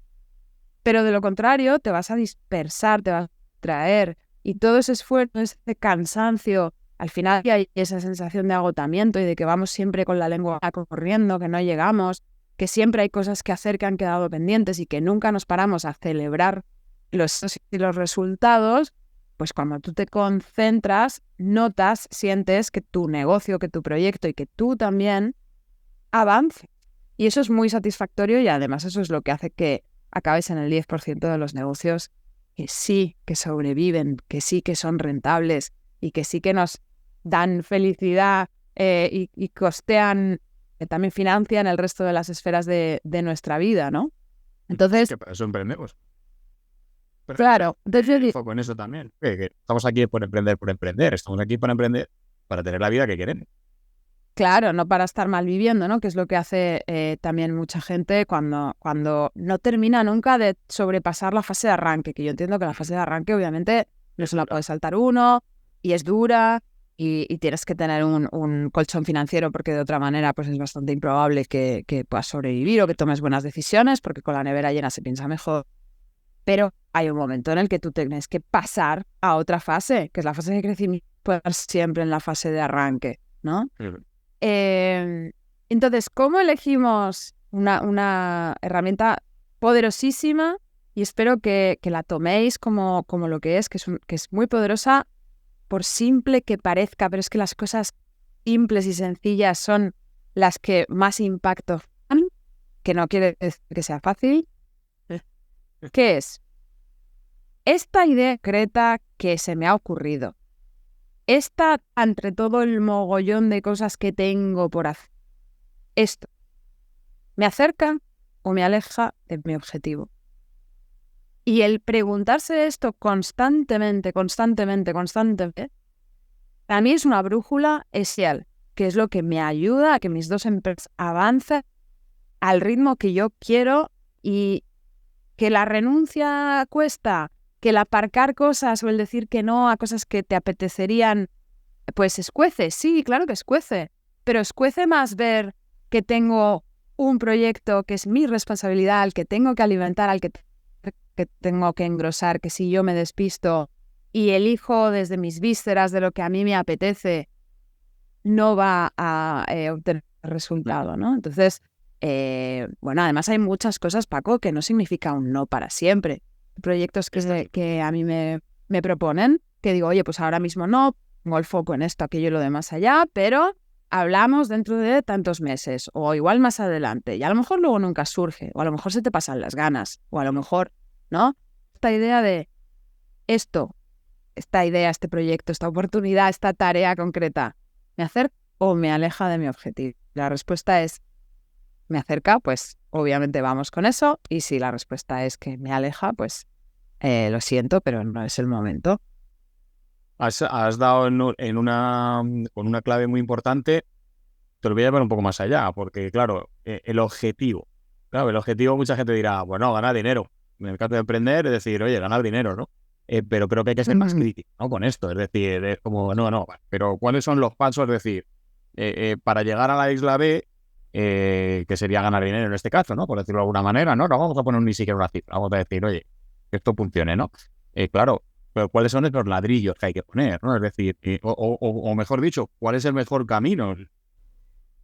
Pero de lo contrario, te vas a dispersar, te vas a distraer y todo ese esfuerzo, ese cansancio, al final hay esa sensación de agotamiento y de que vamos siempre con la lengua corriendo, que no llegamos, que siempre hay cosas que hacer que han quedado pendientes y que nunca nos paramos a celebrar los resultados. Pues cuando tú te concentras, notas, sientes que tu negocio, que tu proyecto y que tú también avance. Y eso es muy satisfactorio y además eso es lo que hace que acabes en el 10% de los negocios que sí que sobreviven, que sí que son rentables y que sí que nos dan felicidad y costean, también financian el resto de las esferas de nuestra vida, ¿no? Entonces... Que para eso emprendemos. Pero claro. Entonces, con eso también. Que estamos aquí por emprender. Estamos aquí para emprender, para tener la vida que queremos. claro, no para estar mal viviendo, ¿no? Que es lo que hace también mucha gente cuando no termina nunca de sobrepasar la fase de arranque, que yo entiendo que la fase de arranque obviamente no se la puede saltar uno y es dura y tienes que tener un colchón financiero porque de otra manera pues es bastante improbable que puedas sobrevivir o que tomes buenas decisiones porque con la nevera llena se piensa mejor. Pero hay un momento en el que tú tienes que pasar a otra fase, que es la fase de crecimiento, puede estar siempre en la fase de arranque, ¿no? Entonces, ¿cómo elegimos una herramienta poderosísima y espero que la toméis como lo que es, que es muy poderosa, por simple que parezca, pero es que las cosas simples y sencillas son las que más impacto dan, que no quiere decir que sea fácil. ¿Qué es? Esta idea concreta que se me ha ocurrido, entre todo el mogollón de cosas que tengo por hacer, esto, ¿me acerca o me aleja de mi objetivo? Y el preguntarse esto constantemente, para mí es una brújula esencial, que es lo que me ayuda a que mis dos empresas avancen al ritmo que yo quiero, y que la renuncia cuesta, que el aparcar cosas o el decir que no a cosas que te apetecerían, pues escuece, sí, claro que escuece, pero escuece más ver que tengo un proyecto que es mi responsabilidad, al que tengo que alimentar, al que tengo que engrosar, que si yo me despisto y elijo desde mis vísceras de lo que a mí me apetece, no va a obtener resultado, ¿no? Entonces, bueno, además hay muchas cosas, Paco, que no significa un no para siempre. Proyectos que a mí me proponen, que digo, oye, pues ahora mismo no, pongo el foco en esto, aquello y lo demás allá, pero hablamos dentro de tantos meses, o igual más adelante, y a lo mejor luego nunca surge, o a lo mejor se te pasan las ganas, o a lo mejor, ¿no? Esta idea de esta idea, este proyecto, esta oportunidad, esta tarea concreta, ¿me acerca o me aleja de mi objetivo? La respuesta es, me acerca, pues obviamente vamos con eso, y si la respuesta es que me aleja, pues lo siento, pero no es el momento. Has dado con una clave muy importante. Te lo voy a llevar un poco más allá, porque claro, el objetivo, mucha gente dirá, bueno, ganar dinero. En el caso de emprender, es decir, oye, ganar dinero, ¿no? Pero creo que hay que ser más crítico, ¿no? Con esto, es decir, es como, no, pero ¿cuáles son los pasos? Es decir, para llegar a la isla B, que sería ganar dinero en este caso, ¿no? Por decirlo de alguna manera, ¿no? No vamos a poner ni siquiera una cifra, vamos a decir, oye, que esto funcione, ¿no? Claro, pero ¿cuáles son esos ladrillos que hay que poner, ¿no? Es decir, o mejor dicho, ¿cuál es el mejor camino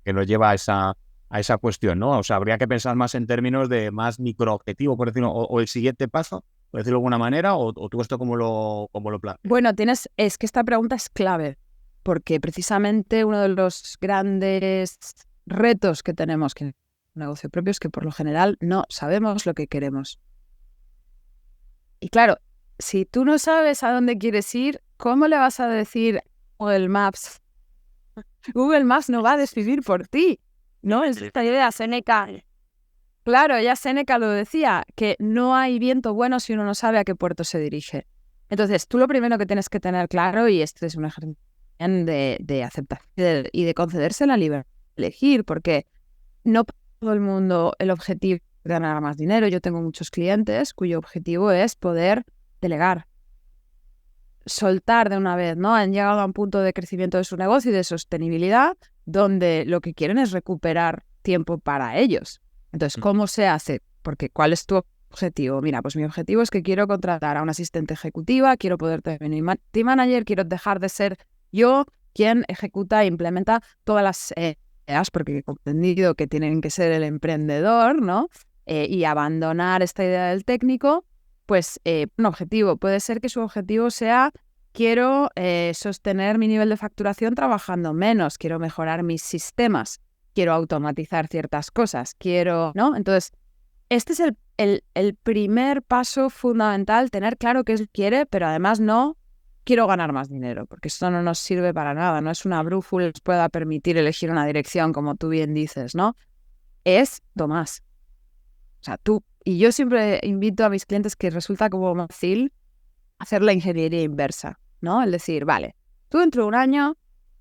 que nos lleva a esa cuestión, ¿no? O sea, habría que pensar más en términos de más microobjetivo, por decirlo, o el siguiente paso, por decirlo de alguna manera, o tú esto cómo lo planteas. Bueno, es que esta pregunta es clave, porque precisamente uno de los grandes retos que tenemos que en un negocio propio es que por lo general no sabemos lo que queremos. Y claro, si tú no sabes a dónde quieres ir, ¿cómo le vas a decir Google Maps? Google Maps no va a decidir por ti, ¿no? Es esta idea, Séneca. Claro, ya Séneca lo decía, que no hay viento bueno si uno no sabe a qué puerto se dirige. Entonces, tú lo primero que tienes que tener claro, y este es un ejercicio de aceptación y de concederse la libertad de elegir, porque no para todo el mundo el objetivo es ganar más dinero. Yo tengo muchos clientes cuyo objetivo es poder delegar, soltar de una vez, ¿no? Han llegado a un punto de crecimiento de su negocio y de sostenibilidad donde lo que quieren es recuperar tiempo para ellos. Entonces, ¿cómo se hace? Porque ¿cuál es tu objetivo? Mira, pues mi objetivo es que quiero contratar a una asistente ejecutiva, quiero poder tener un team manager, quiero dejar de ser yo quien ejecuta e implementa todas las ideas, porque he comprendido que tienen que ser el emprendedor, ¿no? Y abandonar esta idea del técnico. Pues un objetivo. Puede ser que su objetivo sea, quiero sostener mi nivel de facturación trabajando menos, quiero mejorar mis sistemas, quiero automatizar ciertas cosas, ¿no? Entonces, este es el primer paso fundamental, tener claro qué quiere, pero además no quiero ganar más dinero, porque esto no nos sirve para nada, no es una brújula que nos pueda permitir elegir una dirección, como tú bien dices, ¿no? Es más. O sea, y yo siempre invito a mis clientes que resulta como más fácil hacer la ingeniería inversa, ¿no? Es decir, vale, tú dentro de un año,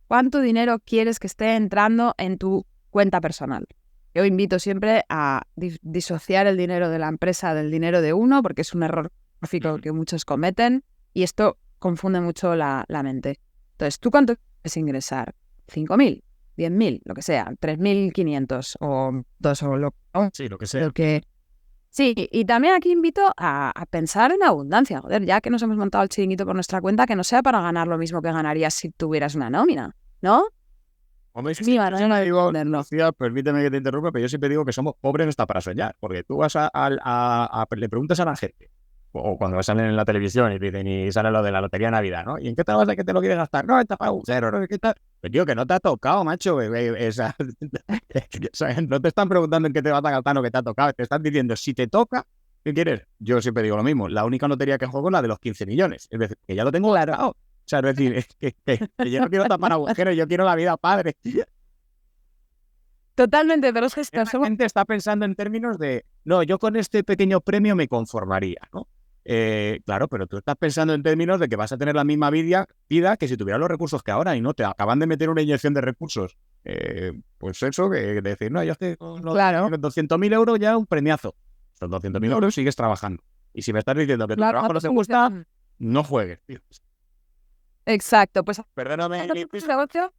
¿cuánto dinero quieres que esté entrando en tu cuenta personal? Yo invito siempre a disociar el dinero de la empresa del dinero de uno, porque es un error gráfico que muchos cometen y esto confunde mucho la mente. Entonces, ¿tú cuánto quieres ingresar? 5.000, 10.000, lo que sea, 3.500 o 2 o lo que sea. Sí, y también aquí invito a pensar en abundancia. Joder, ya que nos hemos montado el chiringuito por nuestra cuenta, que no sea para ganar lo mismo que ganarías si tuvieras una nómina, ¿no? Hombre, Mi manera de digo, entenderlo. Lucía, permíteme que te interrumpa, pero yo siempre digo que somos pobres no está para soñar, porque tú vas le preguntas a la gente, o cuando salen en la televisión y dicen, y sale lo de la lotería de Navidad, ¿no? ¿Y en qué te vas a que te lo quieres gastar? No, está para agujero, ¿no? ¿Qué tal? Pues tío, que no te ha tocado, macho. O sea, no te están preguntando en qué te vas a gastar o qué te ha tocado, te están diciendo, si te toca, ¿qué quieres? Yo siempre digo lo mismo, la única lotería que juego es la de los 15 millones, es decir, que ya lo tengo ganado. O sea, es decir, es que yo no quiero tapar agujeros, yo quiero la vida padre. Totalmente, pero es que La gente está pensando en términos de, no, yo con este pequeño premio me conformaría, ¿no? Claro, pero tú estás pensando en términos de que vas a tener la misma vida que si tuvieras los recursos que ahora y no te acaban de meter una inyección de recursos. Pues eso, que decir, no, yo es que con los claro, 200.000 euros ya un premiazo. Son 200.000 euros sigues trabajando. Y si me estás diciendo que tu claro, trabajo no te gusta, no juegues, tío. exacto, pues Perdóname, negocio.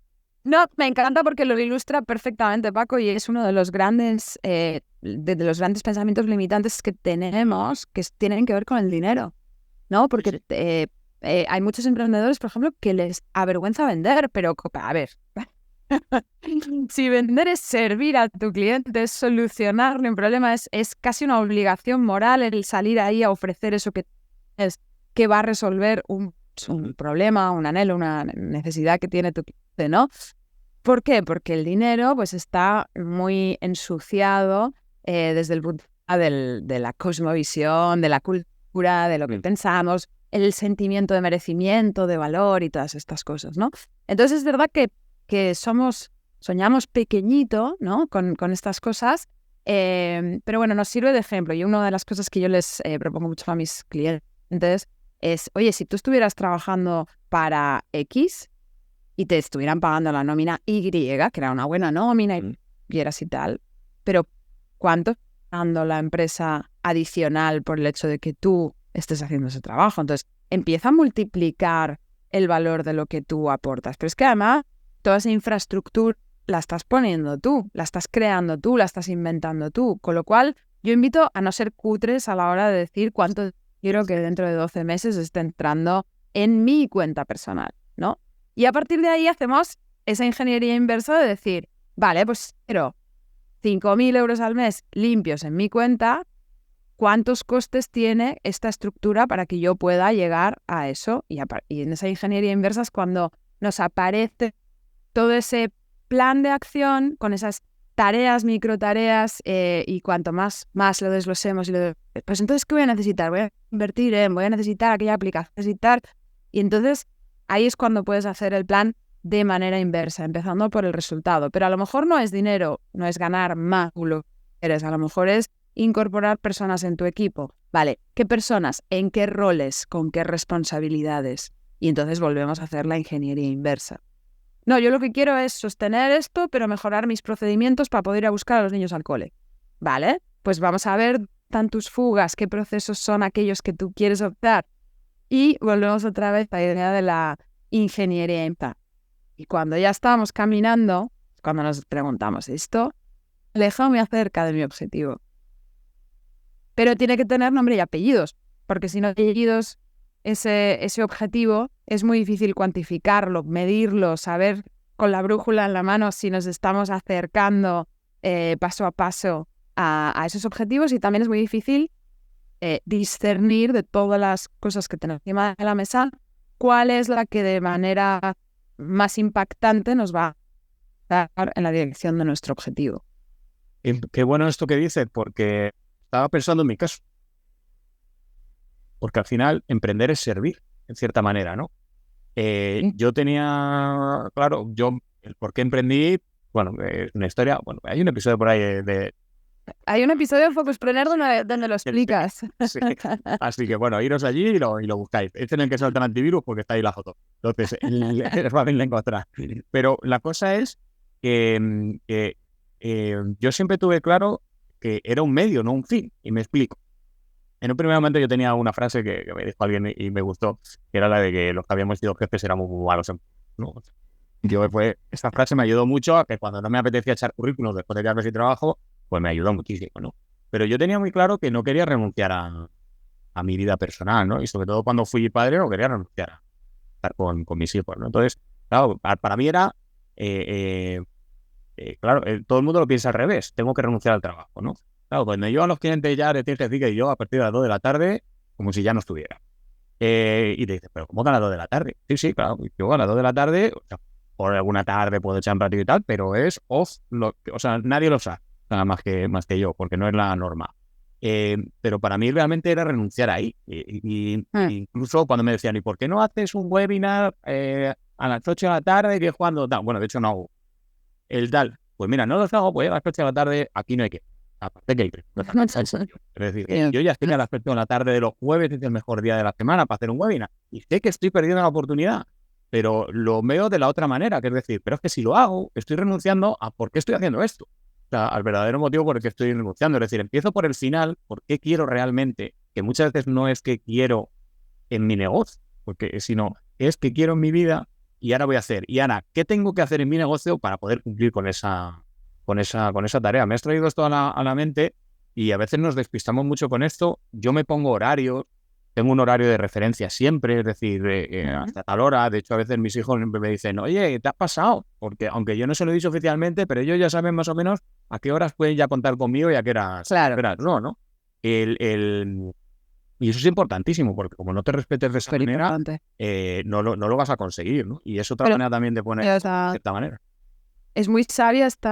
No, me encanta porque lo ilustra perfectamente, Paco, y es uno de los grandes, de los grandes pensamientos limitantes que tenemos que tienen que ver con el dinero, ¿no? Porque hay muchos emprendedores, por ejemplo, que les avergüenza vender, pero a ver, si vender es servir a tu cliente, es solucionarle un problema, es casi una obligación moral el salir ahí a ofrecer eso que va a resolver un problema, un anhelo, una necesidad que tiene tu cliente, ¿no? ¿Por qué? Porque el dinero pues está muy ensuciado desde el punto de la cosmovisión, de la cultura, de lo que pensamos, el sentimiento de merecimiento, de valor y todas estas cosas, ¿no? Entonces es verdad que soñamos pequeñito, ¿no? Con estas cosas, pero bueno, nos sirve de ejemplo. Y una de las cosas que yo les propongo mucho a mis clientes es, oye, si tú estuvieras trabajando para X y te estuvieran pagando la nómina Y, que era una buena nómina y eras y tal, pero ¿cuánto está dando la empresa adicional por el hecho de que tú estés haciendo ese trabajo? Entonces, empieza a multiplicar el valor de lo que tú aportas. Pero es que además, toda esa infraestructura la estás poniendo tú, la estás creando tú, la estás inventando tú. Con lo cual, yo invito a no ser cutres a la hora de decir cuánto quiero que dentro de 12 meses esté entrando en mi cuenta personal, ¿no? Y a partir de ahí hacemos esa ingeniería inversa de decir, vale, pues quiero 5.000 euros al mes limpios en mi cuenta, ¿cuántos costes tiene esta estructura para que yo pueda llegar a eso? Y en esa ingeniería inversa es cuando nos aparece todo ese plan de acción con esas tareas, microtareas, y cuanto más lo desglosemos, pues entonces, ¿qué voy a necesitar? Voy a invertir voy a necesitar aquella aplicación, necesitar... Y entonces ahí es cuando puedes hacer el plan de manera inversa, empezando por el resultado. Pero a lo mejor no es dinero, no es ganar más lo que eres, a lo mejor es incorporar personas en tu equipo. Vale, ¿qué personas? ¿En qué roles? ¿Con qué responsabilidades? Y entonces volvemos a hacer la ingeniería inversa. No, yo lo que quiero es sostener esto, pero mejorar mis procedimientos para poder ir a buscar a los niños al cole. Vale, pues vamos a ver tus fugas, qué procesos son aquellos que tú quieres optar. Y volvemos otra vez a la idea de la ingeniería inversa. Y cuando ya estamos caminando, cuando nos preguntamos esto, lejos muy acerca de mi objetivo. Pero tiene que tener nombre y apellidos, porque si no hay apellidos, ese objetivo es muy difícil cuantificarlo, medirlo, saber con la brújula en la mano si nos estamos acercando paso a paso a esos objetivos, y también es muy difícil discernir de todas las cosas que tenemos encima de la mesa cuál es la que de manera más impactante nos va a dar en la dirección de nuestro objetivo. Qué bueno esto que dices, porque estaba pensando en mi caso. Porque al final emprender es servir, en cierta manera, ¿no? Yo tenía, claro, el por qué emprendí, bueno, es una historia, bueno, hay un episodio por ahí Hay un episodio de Focuspreneur donde lo explicas. Sí. Así que bueno, iros allí y lo buscáis. Este en el que salta el antivirus porque está ahí la foto. Entonces, es fácil de encontrar. Pero la cosa es que yo siempre tuve claro que era un medio, no un fin. Y me explico. En un primer momento yo tenía una frase que me dijo alguien y me gustó, que era la de que los que habíamos sido jefes éramos muy malos, ¿no? Esta frase me ayudó mucho a que cuando no me apetecía echar currículums después de quedarme sin trabajo, pues me ayudó muchísimo, ¿no? Pero yo tenía muy claro que no quería renunciar a mi vida personal, ¿no? Y sobre todo cuando fui padre no quería renunciar a estar con mis hijos, ¿no? Entonces, claro, para mí era claro, todo el mundo lo piensa al revés. Tengo que renunciar al trabajo, ¿no? Claro, cuando yo a los clientes ya les tienes que decir que yo a partir de las 2 de la tarde, como si ya no estuviera. Y te dices, ¿pero cómo que a las 2 de la tarde? Sí, claro, yo a las 2 de la tarde, o sea, por alguna tarde puedo echar un ratito y tal, pero es off, o sea, nadie lo sabe, nada más que yo, porque no es la norma. Pero para mí realmente era renunciar ahí. Incluso cuando me decían, ¿y por qué no haces un webinar a las 8 de la tarde y que cuando tal? Bueno, de hecho no hago el tal. Pues mira, no los hago, pues a las 8 de la tarde aquí no hay que. Aparte que hay que. Es decir, yo ya estoy a las 8 de la tarde de los jueves, es el mejor día de la semana para hacer un webinar. Y sé que estoy perdiendo la oportunidad, pero lo veo de la otra manera, que es decir, pero es que si lo hago, estoy renunciando a por qué estoy haciendo esto. O sea, al verdadero motivo por el que estoy renunciando. Es decir, empiezo por el final, por qué quiero realmente, que muchas veces no es que quiero en mi negocio, porque sino es que quiero en mi vida y ahora voy a hacer. Y ahora, ¿qué tengo que hacer en mi negocio para poder cumplir con esa tarea? Me has traído esto a la mente y a veces nos despistamos mucho con esto. Yo me pongo horarios, tengo un horario de referencia siempre, es decir, hasta tal hora. De hecho, a veces mis hijos me dicen, oye, ¿te has pasado? Porque aunque yo no se lo he dicho oficialmente, pero ellos ya saben más o menos a qué horas pueden ya contar conmigo y a qué horas, Claro. ¿no? Y eso es importantísimo, porque como no te respetes de esa manera, no lo vas a conseguir, ¿no? Y es otra manera también de poner de cierta manera. Es muy sabia este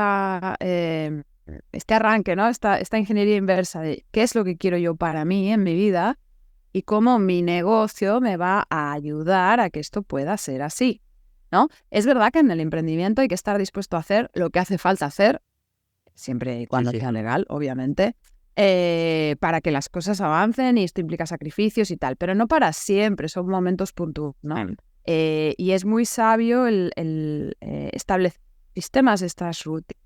arranque, ¿no? Esta ingeniería inversa de qué es lo que quiero yo para mí en mi vida y cómo mi negocio me va a ayudar a que esto pueda ser así, ¿no? Es verdad que en el emprendimiento hay que estar dispuesto a hacer lo que hace falta hacer, siempre y cuando sea legal, obviamente, para que las cosas avancen y esto implica sacrificios y tal, pero no para siempre, son momentos puntuales, ¿no? Y es muy sabio el establecer sistemas, estas rutinas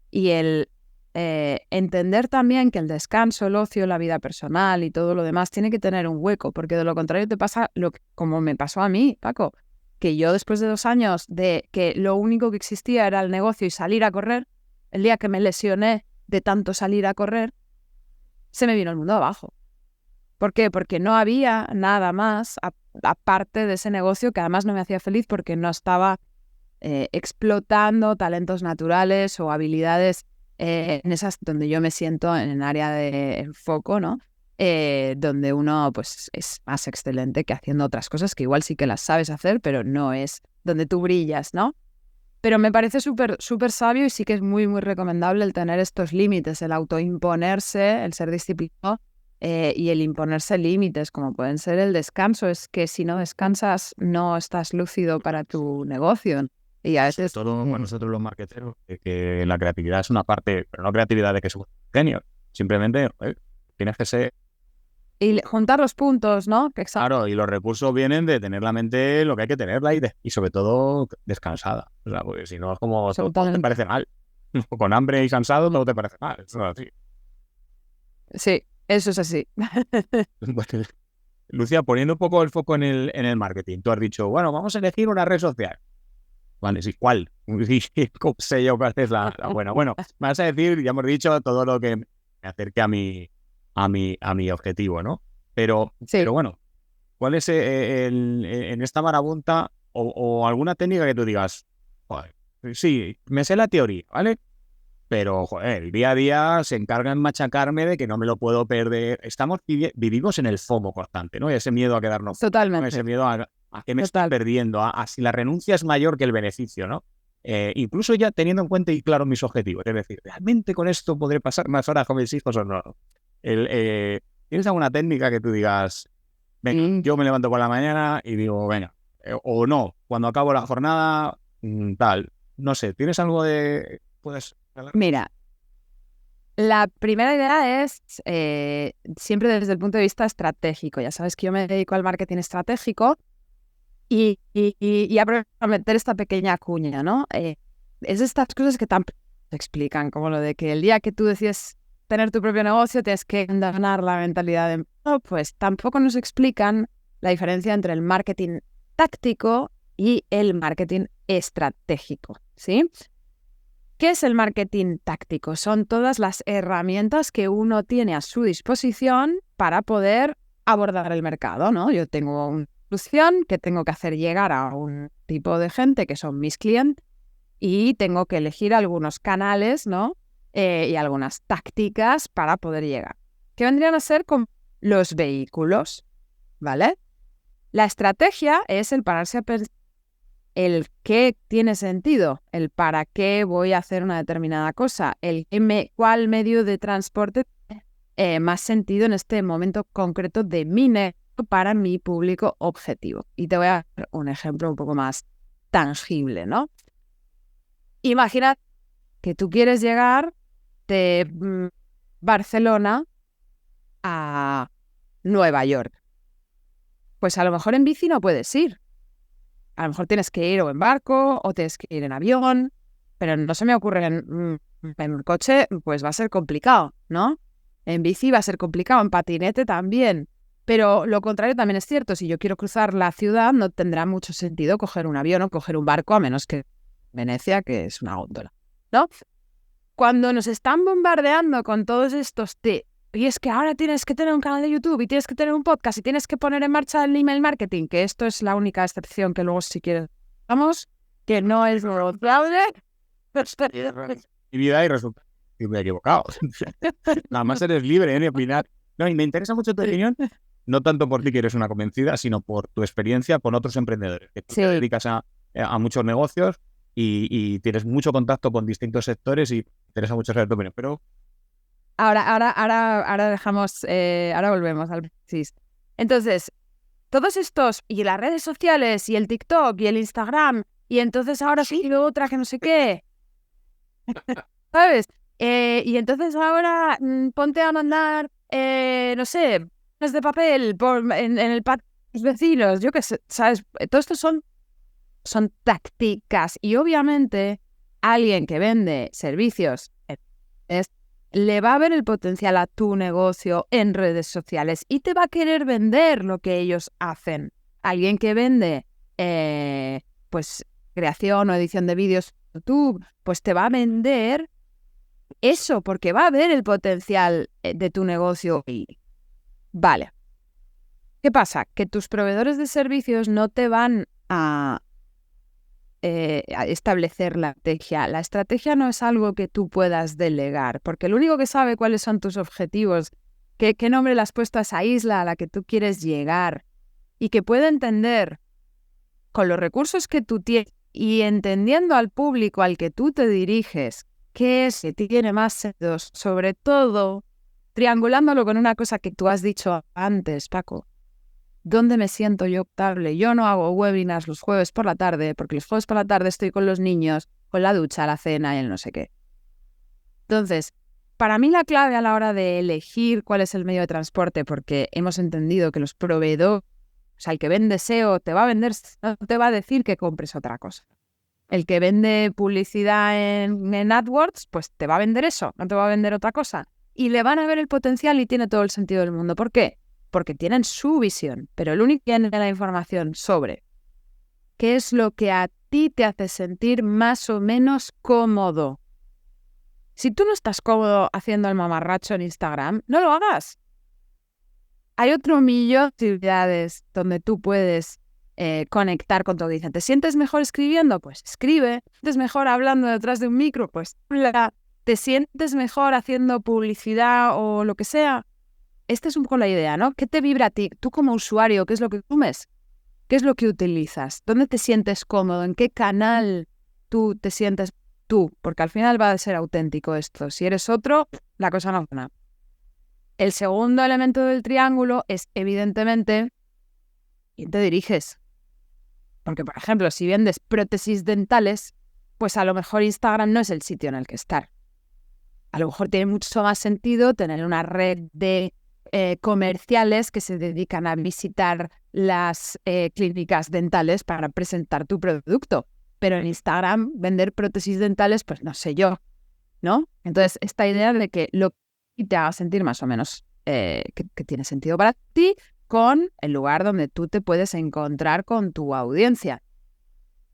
y el entender también que el descanso, el ocio, la vida personal y todo lo demás tiene que tener un hueco, porque de lo contrario te pasa como me pasó a mí, Paco, que yo después de 2 años de que lo único que existía era el negocio y salir a correr, el día que me lesioné de tanto salir a correr, se me vino el mundo abajo. ¿Por qué? Porque no había nada más aparte de ese negocio que además no me hacía feliz porque no estaba explotando talentos naturales o habilidades en esas donde yo me siento en el área de foco, ¿no? Donde uno pues es más excelente que haciendo otras cosas que igual sí que las sabes hacer, pero no es donde tú brillas, ¿no? Pero me parece súper sabio y sí que es muy, muy recomendable el tener estos límites, el autoimponerse, el ser disciplinado y el imponerse límites, como pueden ser el descanso. Es que si no descansas, no estás lúcido para tu negocio. Y a veces... Todo para nosotros los marketeros, que la creatividad es una parte, pero no creatividad de que somos genios. Simplemente tienes que ser... Y juntar los puntos, ¿no? Claro, y los recursos vienen de tener la mente lo que hay que tenerla y sobre todo descansada. O sea, porque si no es como todo te parece mal. Con hambre y cansado todo te parece mal. Eso es así. Sí, eso es así. Bueno, Lucía, poniendo un poco el foco en el marketing, tú has dicho, bueno, vamos a elegir una red social. Vale, sí, ¿cuál? ¿Cómo sé yo cuál es la buena? Bueno, me vas a decir, ya hemos dicho, todo lo que me acerque a mi objetivo, ¿no? Pero bueno, ¿cuál es en esta marabunta o alguna técnica que tú digas, joder, sí, me sé la teoría, ¿vale? Pero, joder, el día a día se encarga en machacarme de que no me lo puedo perder. Vivimos en el FOMO constante, ¿no? Ese miedo a quedarnos. Totalmente. ¿No? Ese miedo a que me estoy perdiendo, a si la renuncia es mayor que el beneficio, ¿no? Incluso ya teniendo en cuenta y claro mis objetivos. Es decir, ¿realmente con esto podré pasar más horas con mis hijos o no? ¿Tienes alguna técnica que tú digas, venga, yo me levanto por la mañana y digo, venga, o no, cuando acabo la jornada, tal, no sé, ¿tienes algo de... puedes... Mira, la primera idea es siempre desde el punto de vista estratégico. Ya sabes que yo me dedico al marketing estratégico y aprovecho a meter esta pequeña cuña, ¿no? Es estas cosas que tampoco se explican, como lo de que el día que tú decides tener tu propio negocio tienes que ganar la mentalidad de... No, pues tampoco nos explican la diferencia entre el marketing táctico y el marketing estratégico, ¿sí? ¿Qué es el marketing táctico? Son todas las herramientas que uno tiene a su disposición para poder abordar el mercado, ¿no? Yo tengo una solución que tengo que hacer llegar a un tipo de gente que son mis clientes y tengo que elegir algunos canales, ¿no? Y algunas tácticas para poder llegar. ¿Qué vendrían a ser con los vehículos? ¿Vale? La estrategia es el pararse a pensar el qué tiene sentido, el para qué voy a hacer una determinada cosa, cuál medio de transporte tiene más sentido en este momento concreto de mi negocio para mi público objetivo. Y te voy a dar un ejemplo un poco más tangible, ¿no? Imagina que tú quieres llegar de Barcelona a Nueva York. Pues a lo mejor en bici no puedes ir. A lo mejor tienes que ir o en barco o tienes que ir en avión, pero no se me ocurre en un coche, pues va a ser complicado, ¿no? En bici va a ser complicado, en patinete también. Pero lo contrario también es cierto. Si yo quiero cruzar la ciudad, no tendrá mucho sentido coger un avión o coger un barco, a menos que Venecia, que es una góndola, ¿no? Cuando nos están bombardeando con todos estos y es que ahora tienes que tener un canal de YouTube y tienes que tener un podcast y tienes que poner en marcha el email marketing, que esto es la única excepción que luego si quieres vamos, que no es fraude. Mi vida y resulta que me he equivocado. Nada más eres libre en opinar. No, y me interesa mucho tu opinión, no tanto por ti que eres una convencida, sino por tu experiencia con otros emprendedores, que tú te dedicas a muchos negocios y tienes mucho contacto con distintos sectores y me interesa mucho saber tu opinión. Pero Ahora dejamos, ahora volvemos al Brexit. Entonces, todos estos, y las redes sociales, y el TikTok, y el Instagram, y entonces ahora sí otra que no sé qué, ¿sabes? Y entonces ahora ponte a mandar, no sé, de papel en el patio de los vecinos, yo qué sé, ¿sabes? Todo esto son tácticas, y obviamente alguien que vende servicios le va a ver el potencial a tu negocio en redes sociales y te va a querer vender lo que ellos hacen. Alguien que vende pues creación o edición de vídeos en YouTube, pues te va a vender eso porque va a ver el potencial de tu negocio. Vale. ¿Qué pasa? Que tus proveedores de servicios no te van a establecer la estrategia. La estrategia no es algo que tú puedas delegar, porque el único que sabe cuáles son tus objetivos, qué nombre le has puesto a esa isla a la que tú quieres llegar y que puede entender con los recursos que tú tienes y entendiendo al público al que tú te diriges, qué es que tiene más sentido, sobre todo triangulándolo con una cosa que tú has dicho antes, Paco. ¿Dónde me siento yo optable? Yo no hago webinars los jueves por la tarde, porque los jueves por la tarde estoy con los niños, con la ducha, la cena y el no sé qué. Entonces, para mí la clave a la hora de elegir cuál es el medio de transporte, porque hemos entendido que los proveedores, o sea, el que vende SEO te va a vender, no te va a decir que compres otra cosa. El que vende publicidad en AdWords, pues te va a vender eso, no te va a vender otra cosa. Y le van a ver el potencial y tiene todo el sentido del mundo. ¿Por qué? Porque tienen su visión, pero el único que tiene la información sobre qué es lo que a ti te hace sentir más o menos cómodo. Si tú no estás cómodo haciendo el mamarracho en Instagram, no lo hagas. Hay otro millón de actividades donde tú puedes conectar con tu audiencia. ¿Te sientes mejor escribiendo? Pues escribe. ¿Te sientes mejor hablando detrás de un micro? Pues habla. ¿Te sientes mejor haciendo publicidad o lo que sea? Esta es un poco la idea, ¿no? ¿Qué te vibra a ti? Tú como usuario, ¿qué es lo que comes? ¿Qué es lo que utilizas? ¿Dónde te sientes cómodo? ¿En qué canal tú te sientes tú? Porque al final va a ser auténtico esto. Si eres otro, la cosa no funciona. El segundo elemento del triángulo es, evidentemente, ¿quién te diriges? Porque, por ejemplo, si vendes prótesis dentales, pues a lo mejor Instagram no es el sitio en el que estar. A lo mejor tiene mucho más sentido tener una red de comerciales que se dedican a visitar las clínicas dentales para presentar tu producto. Pero en Instagram vender prótesis dentales, pues no sé yo, ¿no? Entonces, esta idea de que lo que te haga sentir más o menos que tiene sentido para ti con el lugar donde tú te puedes encontrar con tu audiencia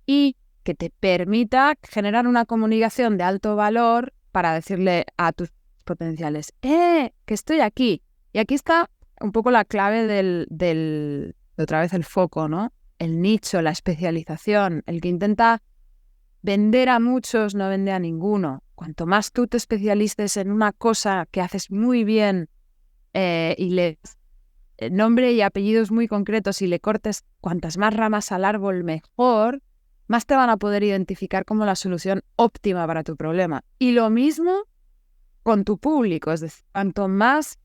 y que te permita generar una comunicación de alto valor para decirle a tus potenciales, que estoy aquí. Y aquí está un poco la clave otra vez el foco, ¿no? El nicho, la especialización, el que intenta vender a muchos no vende a ninguno. Cuanto más tú te especialices en una cosa que haces muy bien y le nombre y apellidos muy concretos y le cortes cuantas más ramas al árbol mejor, más te van a poder identificar como la solución óptima para tu problema. Y lo mismo con tu público, es decir, cuanto más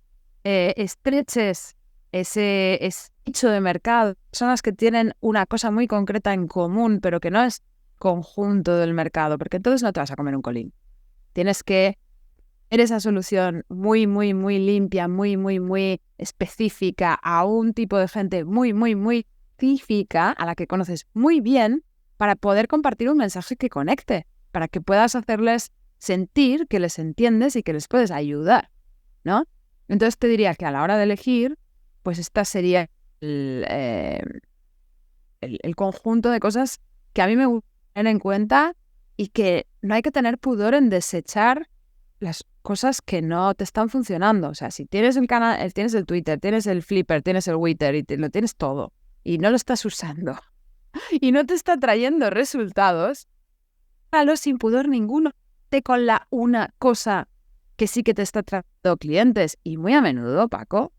estreches ese nicho de mercado, personas que tienen una cosa muy concreta en común, pero que no es conjunto del mercado, porque entonces no te vas a comer un colín. Tienes que tener esa solución muy, muy, muy limpia, muy, muy, muy específica a un tipo de gente muy, muy, muy específica, a la que conoces muy bien, para poder compartir un mensaje que conecte, para que puedas hacerles sentir que les entiendes y que les puedes ayudar, ¿no? Entonces te diría que a la hora de elegir, pues esta sería el conjunto de cosas que a mí me gusta tener en cuenta y que no hay que tener pudor en desechar las cosas que no te están funcionando. O sea, si tienes el canal, tienes el Twitter, tienes el Flipper, tienes el Twitter y lo tienes todo y no lo estás usando y no te está trayendo resultados, hágalo sin pudor ninguno. Te con la una cosa que sí que te está trayendo clientes y muy a menudo, Paco,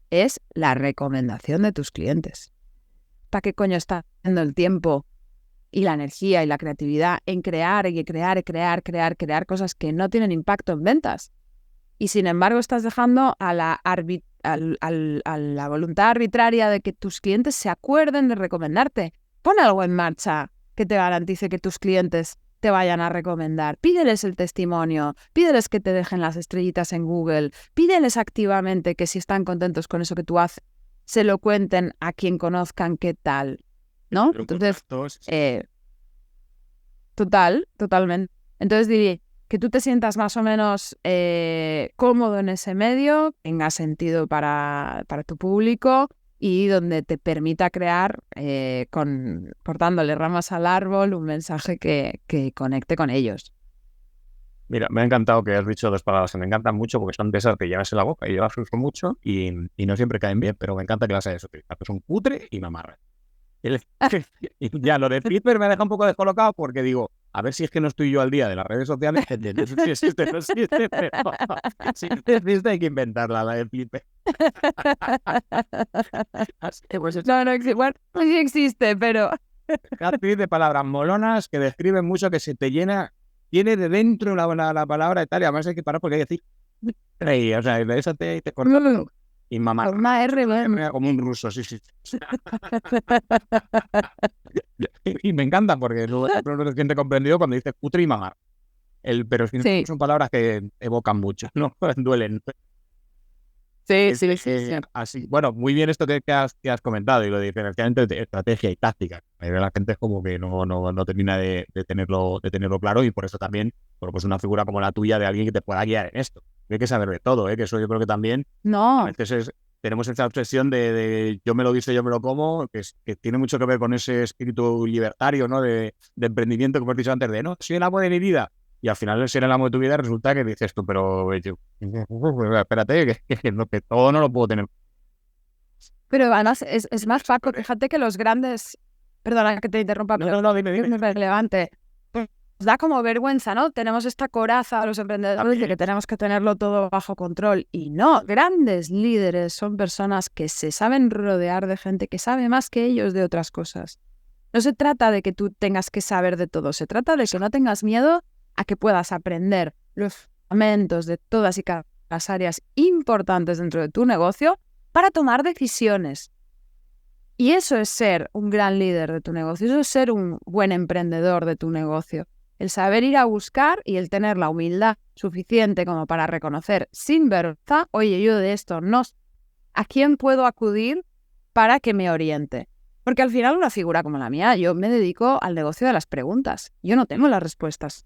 es la recomendación de tus clientes. ¿Para qué coño estás haciendo el tiempo y la energía y la creatividad en crear cosas que no tienen impacto en ventas? Y sin embargo estás dejando a la voluntad arbitraria de que tus clientes se acuerden de recomendarte. Pon algo en marcha que te garantice que tus clientes te vayan a recomendar. Pídeles el testimonio, pídeles que te dejen las estrellitas en Google, pídeles activamente que si están contentos con eso que tú haces, se lo cuenten a quien conozcan qué tal, ¿no? Entonces, totalmente. Entonces diría que tú te sientas más o menos cómodo en ese medio, tenga sentido para tu público y donde te permita crear, cortándole ramas al árbol, un mensaje que conecte con ellos. Mira, me ha encantado que has dicho dos palabras que me encantan mucho porque son de esas que llevas en la boca y yo las uso mucho y no siempre caen bien, pero me encanta que las hayas utilizado. Son cutre y mamarra. Y ya, lo de Flipper me deja un poco descolocado porque digo, a ver si es que no estoy yo al día de las redes sociales. Si existe, no existe, pero si existe hay que inventarla, la de Flipper. No existe. Bueno, sí existe, pero... Actriz de palabras molonas que describen mucho que se te llena, tiene de dentro la palabra y tal, y además hay que parar porque hay que decir, o sea, de esa te corta. Y mamá. Una R, como un ruso, sí. Y me encanta porque no se siente comprendido cuando dice cutre y mamar. Pero sí. Son palabras que evocan mucho, ¿no? Duelen. Sí. Así, bueno, muy bien esto que has comentado y lo de diferenciar entre estrategia y táctica. La gente es como que no termina de tenerlo claro y por eso también, bueno, pues una figura como la tuya de alguien que te pueda guiar en esto. Hay que saber de todo, que eso yo creo que también a veces tenemos esa obsesión de yo me lo guiso, yo me lo como, que tiene mucho que ver con ese espíritu libertario, ¿no? De emprendimiento que hemos dicho antes, de no, soy el amo de mi vida. Y al final, ser el amo de tu vida, resulta que dices tú, pero espérate, que todo no lo puedo tener. Pero además es más Paco, fíjate que los grandes... Perdona que te interrumpa, pero no, dime. Es relevante. Nos da como vergüenza, ¿no? Tenemos esta coraza a los emprendedores de que tenemos que tenerlo todo bajo control. Y no, grandes líderes son personas que se saben rodear de gente que sabe más que ellos de otras cosas. No se trata de que tú tengas que saber de todo, se trata de que no tengas miedo a que puedas aprender los fundamentos de todas y cada una de las áreas importantes dentro de tu negocio para tomar decisiones. Y eso es ser un gran líder de tu negocio, eso es ser un buen emprendedor de tu negocio. El saber ir a buscar y el tener la humildad suficiente como para reconocer sin vergüenza, oye, yo de esto no sé, ¿a quién puedo acudir para que me oriente? Porque al final una figura como la mía, yo me dedico al negocio de las preguntas. Yo no tengo las respuestas.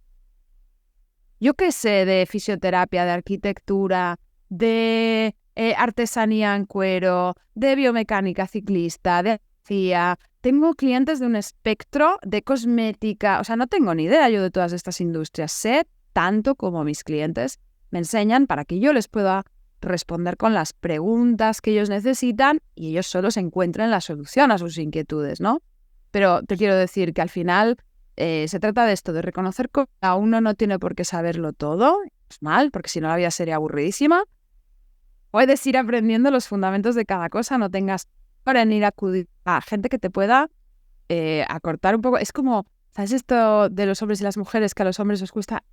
Yo qué sé de fisioterapia, de arquitectura, de artesanía en cuero, de biomecánica ciclista, de arquitectura. Tengo clientes de un espectro de cosmética. O sea, no tengo ni idea yo de todas estas industrias. Sé tanto como mis clientes me enseñan para que yo les pueda responder con las preguntas que ellos necesitan y ellos solos encuentren la solución a sus inquietudes, ¿no? Pero te quiero decir que al final se trata de esto, de reconocer que a uno no tiene por qué saberlo todo, es mal, porque si no la vida sería aburridísima. Puedes ir aprendiendo los fundamentos de cada cosa, no tengas para ir a acudir a gente que te pueda acortar un poco. Es como, ¿sabes esto de los hombres y las mujeres? Que a los hombres os cuesta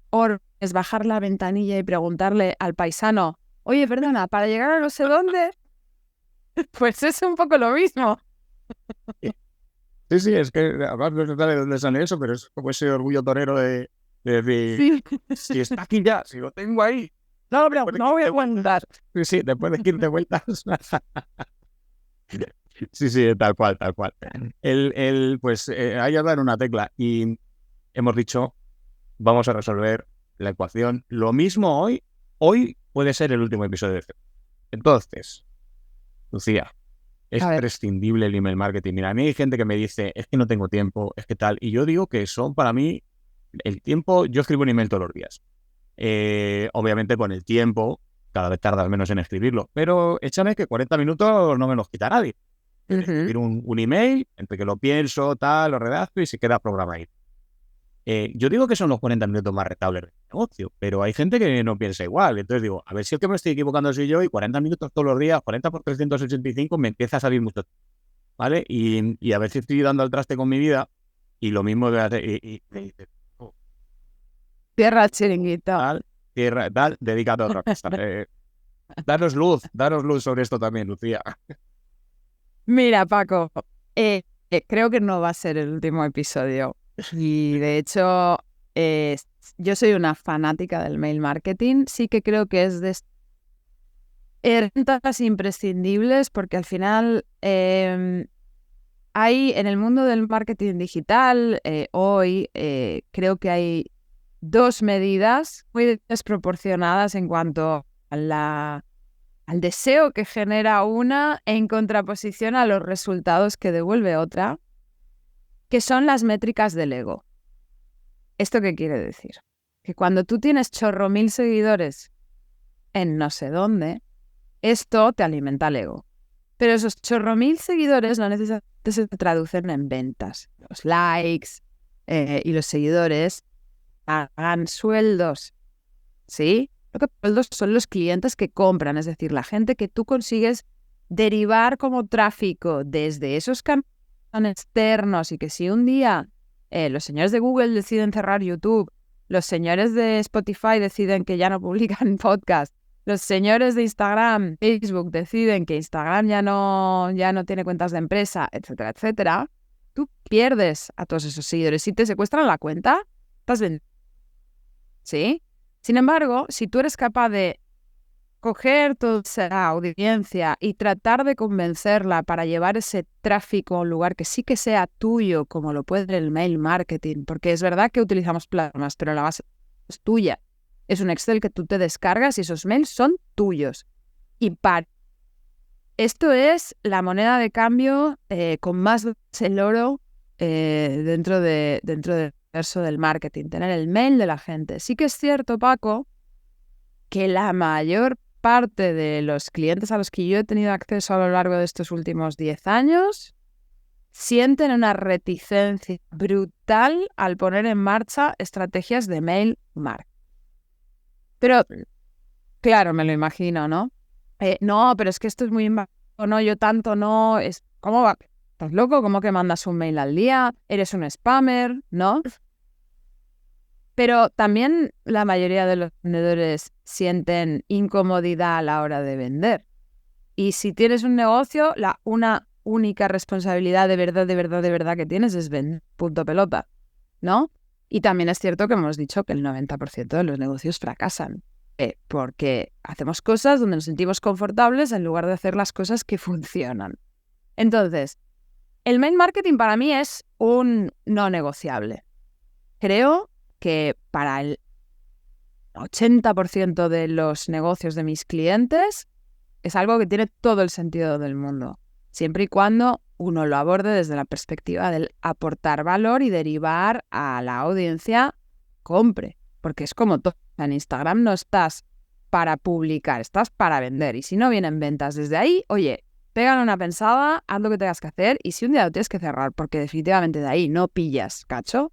es bajar la ventanilla y preguntarle al paisano, oye, perdona, para llegar a no sé dónde, pues es un poco lo mismo. Sí, es que además no se sabe de dónde sale eso, pero es como ese orgullo torero de decir, si está aquí ya, si lo tengo ahí. No, pero no voy a aguantar. Sí, después de 15 vueltas. Sí, tal cual. Pues hay que dar una tecla y hemos dicho, vamos a resolver la ecuación. Lo mismo hoy puede ser el último episodio de esto. Entonces, Lucía, es prescindible el email marketing. Mira, a mí hay gente que me dice, es que no tengo tiempo, es que tal, y yo digo que son para mí el tiempo. Yo escribo un email todos los días. Obviamente con el tiempo cada vez tardas menos en escribirlo, pero échame que 40 minutos no me los quita nadie. Escribir un email, entre que lo pienso, tal, lo redacto y se queda programado. Yo digo que son los 40 minutos más rentables del negocio, pero hay gente que no piensa igual. Entonces digo, a ver si es que me estoy equivocando soy yo y 40 minutos todos los días, 40 por 385 me empieza a salir mucho, ¿vale? Y a ver si estoy dando al traste con mi vida y lo mismo de hacer... Tierra chiringuito. Tierra, tal, dedicado a otra cosa. Daros luz sobre esto también, Lucía. Mira, Paco, creo que no va a ser el último episodio. Y de hecho, yo soy una fanática del mail marketing. Sí que creo que es de herramientas imprescindibles porque al final hay en el mundo del marketing digital, hoy creo que hay dos medidas muy desproporcionadas en cuanto a al deseo que genera una en contraposición a los resultados que devuelve otra, que son las métricas del ego. ¿Esto qué quiere decir? Que cuando tú tienes 100.000 seguidores en no sé dónde, esto te alimenta el ego. Pero esos 100.000 seguidores no necesariamente se traducen en ventas. Los likes y los seguidores pagan sueldos, ¿sí? Lo que sueldos son los clientes que compran, es decir, la gente que tú consigues derivar como tráfico desde esos canales externos y que si un día los señores de Google deciden cerrar YouTube, los señores de Spotify deciden que ya no publican podcast, los señores de Instagram, Facebook deciden que Instagram ya no tiene cuentas de empresa, etcétera, etcétera, tú pierdes a todos esos seguidores. Si te secuestran la cuenta, estás vendiendo. ¿Sí? Sin embargo, si tú eres capaz de coger toda esa audiencia y tratar de convencerla para llevar ese tráfico a un lugar que sí que sea tuyo, como lo puede ser el mail marketing, porque es verdad que utilizamos plataformas, pero la base es tuya. Es un Excel que tú te descargas y esos mails son tuyos. Y esto es la moneda de cambio con más el oro dentro del universo del marketing, tener el mail de la gente. Sí que es cierto, Paco, que la mayor parte de los clientes a los que yo he tenido acceso a lo largo de estos últimos 10 años sienten una reticencia brutal al poner en marcha estrategias de mail marketing. Pero, claro, me lo imagino, ¿no? No, pero es que esto es muy invasivo, no, yo tanto no, ¿cómo va? ¿Estás loco? ¿Cómo que mandas un mail al día? ¿Eres un spammer? ¿No? Pero también la mayoría de los vendedores sienten incomodidad a la hora de vender. Y si tienes un negocio, una única responsabilidad de verdad que tienes es vender, punto pelota, ¿no? Y también es cierto que hemos dicho que el 90% de los negocios fracasan. Porque hacemos cosas donde nos sentimos confortables en lugar de hacer las cosas que funcionan. Entonces, el mail marketing para mí es un no negociable. Creo que para el 80% de los negocios de mis clientes es algo que tiene todo el sentido del mundo, siempre y cuando uno lo aborde desde la perspectiva del aportar valor y derivar a la audiencia compre, porque es como todo. En Instagram no estás para publicar, estás para vender, y si no vienen ventas desde ahí, oye, pégale una pensada, haz lo que tengas que hacer y si un día lo tienes que cerrar, porque definitivamente de ahí no pillas, ¿cacho?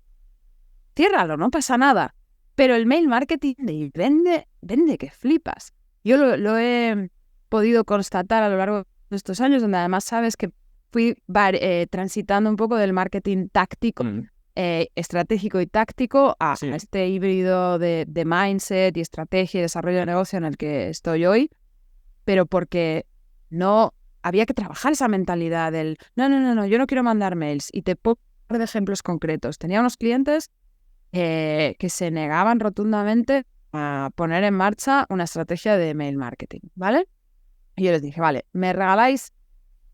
ciérralo, no pasa nada. Pero el mail marketing vende que flipas. Yo lo he podido constatar a lo largo de estos años, donde además sabes que fui transitando un poco del marketing táctico, estratégico y táctico a este híbrido de mindset y estrategia y desarrollo de negocio en el que estoy hoy, pero porque no había que trabajar esa mentalidad del no, yo no quiero mandar mails. Y te pongo un par de ejemplos concretos. Tenía unos clientes que se negaban rotundamente a poner en marcha una estrategia de mail marketing, ¿vale? Y yo les dije, vale, me regaláis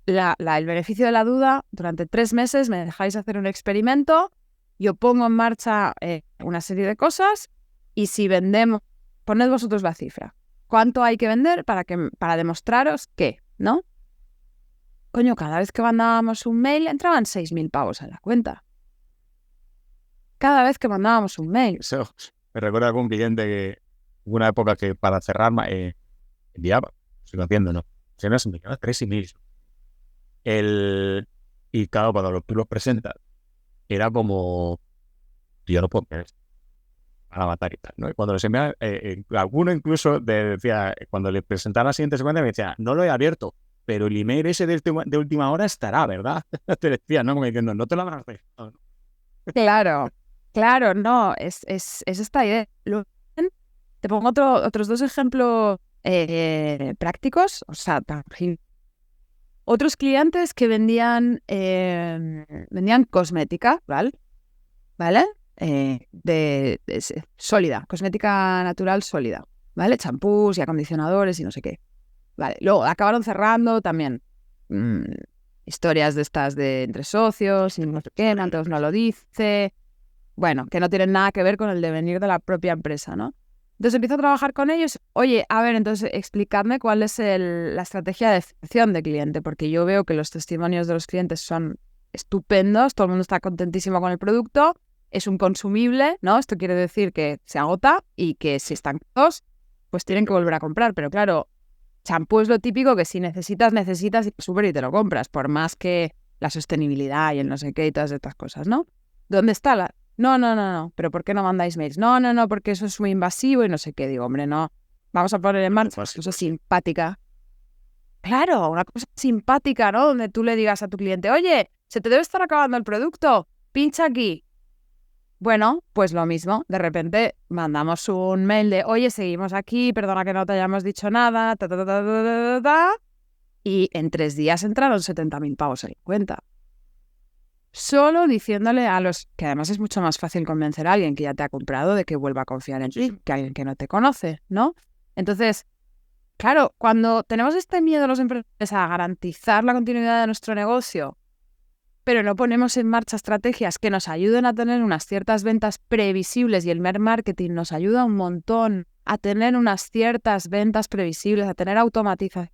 el beneficio de la duda, durante 3 meses me dejáis hacer un experimento, yo pongo en marcha una serie de cosas y si vendemos, poned vosotros la cifra. ¿Cuánto hay que vender para demostraros que, ¿no? Coño, cada vez que mandábamos un mail entraban 6.000 pavos en la cuenta. Cada vez que mandábamos un mail. Eso me recuerda a algún cliente que hubo una época que para cerrar enviaba, sigo haciendo, ¿no? Se me enviaba 3 emails. Y claro, cuando tú los presentas, era como, yo no puedo creer esto, para matar y tal, ¿no? Y cuando les enviaba, alguno incluso decía, cuando le presentaba la siguiente secuencia, me decía, no lo he abierto, pero el email ese de última hora estará, ¿verdad? Te decía, ¿no? Como diciendo, no te lo habrás dejado, ¿no? Claro, no, es esta idea. Te pongo otros 2 ejemplos prácticos, o sea, otros clientes que vendían cosmética, ¿vale? Sólida, cosmética natural sólida, ¿vale? Champús y acondicionadores y no sé qué. Vale, luego acabaron cerrando también historias de estas de entre socios y no sé qué, antes no lo dice. Bueno, que no tienen nada que ver con el devenir de la propia empresa, ¿no? Entonces empiezo a trabajar con ellos. Oye, a ver, entonces explicadme cuál es la estrategia de selección de cliente, porque yo veo que los testimonios de los clientes son estupendos, todo el mundo está contentísimo con el producto, es un consumible, ¿no? Esto quiere decir que se agota y que si están todos, pues tienen que volver a comprar. Pero claro, champú es lo típico que si necesitas y súper y te lo compras, por más que la sostenibilidad y el no sé qué y todas estas cosas, ¿no? ¿Dónde está la...? No, pero ¿por qué no mandáis mails? No, porque eso es muy invasivo y no sé qué. Digo, hombre, no, vamos a poner en marcha una cosa simpática. Claro, una cosa simpática, ¿no? Donde tú le digas a tu cliente, oye, se te debe estar acabando el producto, pincha aquí. Bueno, pues lo mismo, de repente mandamos un mail de, oye, seguimos aquí, perdona que no te hayamos dicho nada, y en 3 días entraron 70.000 pavos en la cuenta. Solo diciéndole a los... que además es mucho más fácil convencer a alguien que ya te ha comprado de que vuelva a confiar en ti que alguien que no te conoce, ¿no? Entonces, claro, cuando tenemos este miedo los empresarios a garantizar la continuidad de nuestro negocio, pero no ponemos en marcha estrategias que nos ayuden a tener unas ciertas ventas previsibles, y el mail marketing nos ayuda un montón a tener unas ciertas ventas previsibles, a tener automatizaciones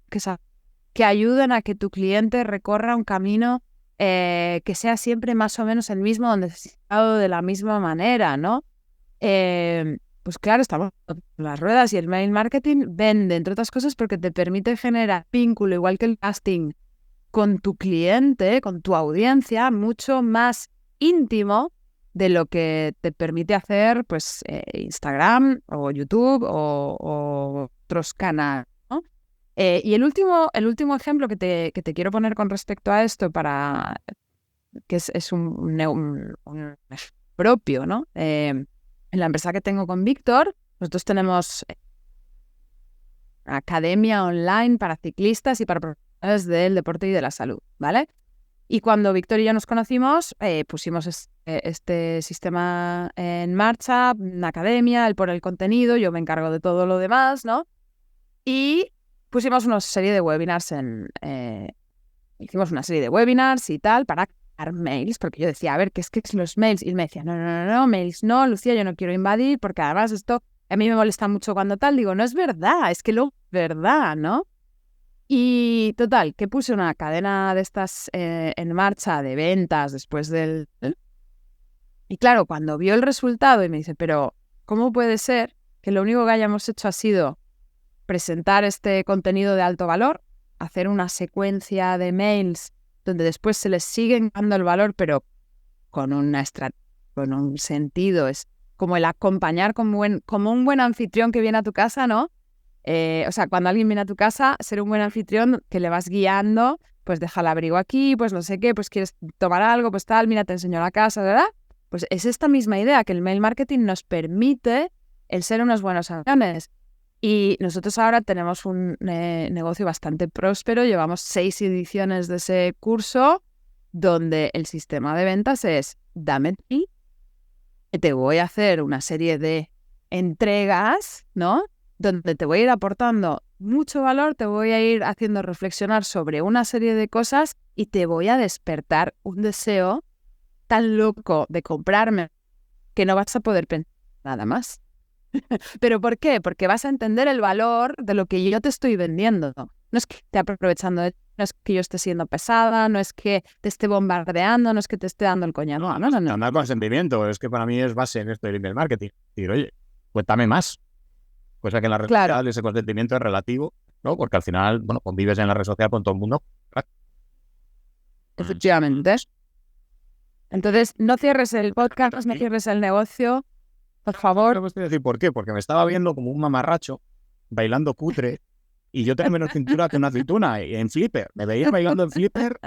que ayuden a que tu cliente recorra un camino que sea siempre más o menos el mismo, donde se ha estado de la misma manera, ¿no? Pues claro, estamos en las ruedas y el mail marketing vende, entre otras cosas, porque te permite generar vínculo, igual que el casting, con tu cliente, con tu audiencia, mucho más íntimo de lo que te permite hacer pues Instagram o YouTube o otros canales. Y el último ejemplo que te quiero poner con respecto a esto, que es un propio, ¿no? En la empresa que tengo con Víctor, nosotros tenemos academia online para ciclistas y para profesionales del deporte y de la salud, ¿vale? Y cuando Víctor y yo nos conocimos, pusimos este sistema en marcha, una academia, él pone el contenido, yo me encargo de todo lo demás, ¿no? Y pusimos una serie de webinars hicimos una serie de webinars y tal para crear mails, porque yo decía, a ver, ¿qué es los mails? Y él me decía, no, mails no, Lucía, yo no quiero invadir, porque además esto a mí me molesta mucho cuando tal. Digo, no es verdad, es que lo es verdad, ¿no? Y total, que puse una cadena de estas en marcha de ventas después del... Y claro, cuando vio el resultado y me dice, pero ¿cómo puede ser que lo único que hayamos hecho ha sido presentar este contenido de alto valor, hacer una secuencia de mails donde después se les sigue dando el valor, pero con una estrategia en un sentido es como el acompañar como un buen anfitrión que viene a tu casa, ¿no? O sea, cuando alguien viene a tu casa, ser un buen anfitrión que le vas guiando, pues deja el abrigo aquí, pues no sé qué, pues quieres tomar algo, pues tal, mira, te enseño la casa, ¿verdad? Pues es esta misma idea, que el mail marketing nos permite el ser unos buenos anfitriones. Y nosotros ahora tenemos un negocio bastante próspero, llevamos 6 ediciones de ese curso, donde el sistema de ventas es, dame y te voy a hacer una serie de entregas, ¿no? Donde te voy a ir aportando mucho valor, te voy a ir haciendo reflexionar sobre una serie de cosas y te voy a despertar un deseo tan loco de comprarme que no vas a poder pensar nada más. ¿Pero por qué? Porque vas a entender el valor de lo que yo te estoy vendiendo. No es que esté aprovechando de ti, no es que yo esté siendo pesada, no es que te esté bombardeando, no es que te esté dando el coñazo. No. Andar con sentimiento, es que para mí es base en esto del email marketing. Decir, oye, cuéntame más. Cosa que en la red social ese consentimiento es relativo, ¿no? Porque al final, bueno, convives en la red social con todo el mundo. Efectivamente. Entonces, no cierres el podcast, no cierres el negocio, por favor. No me estoy decir por qué, porque me estaba viendo como un mamarracho bailando cutre y yo tengo menos cintura que una aceituna en Flipper. Me veía bailando en Flipper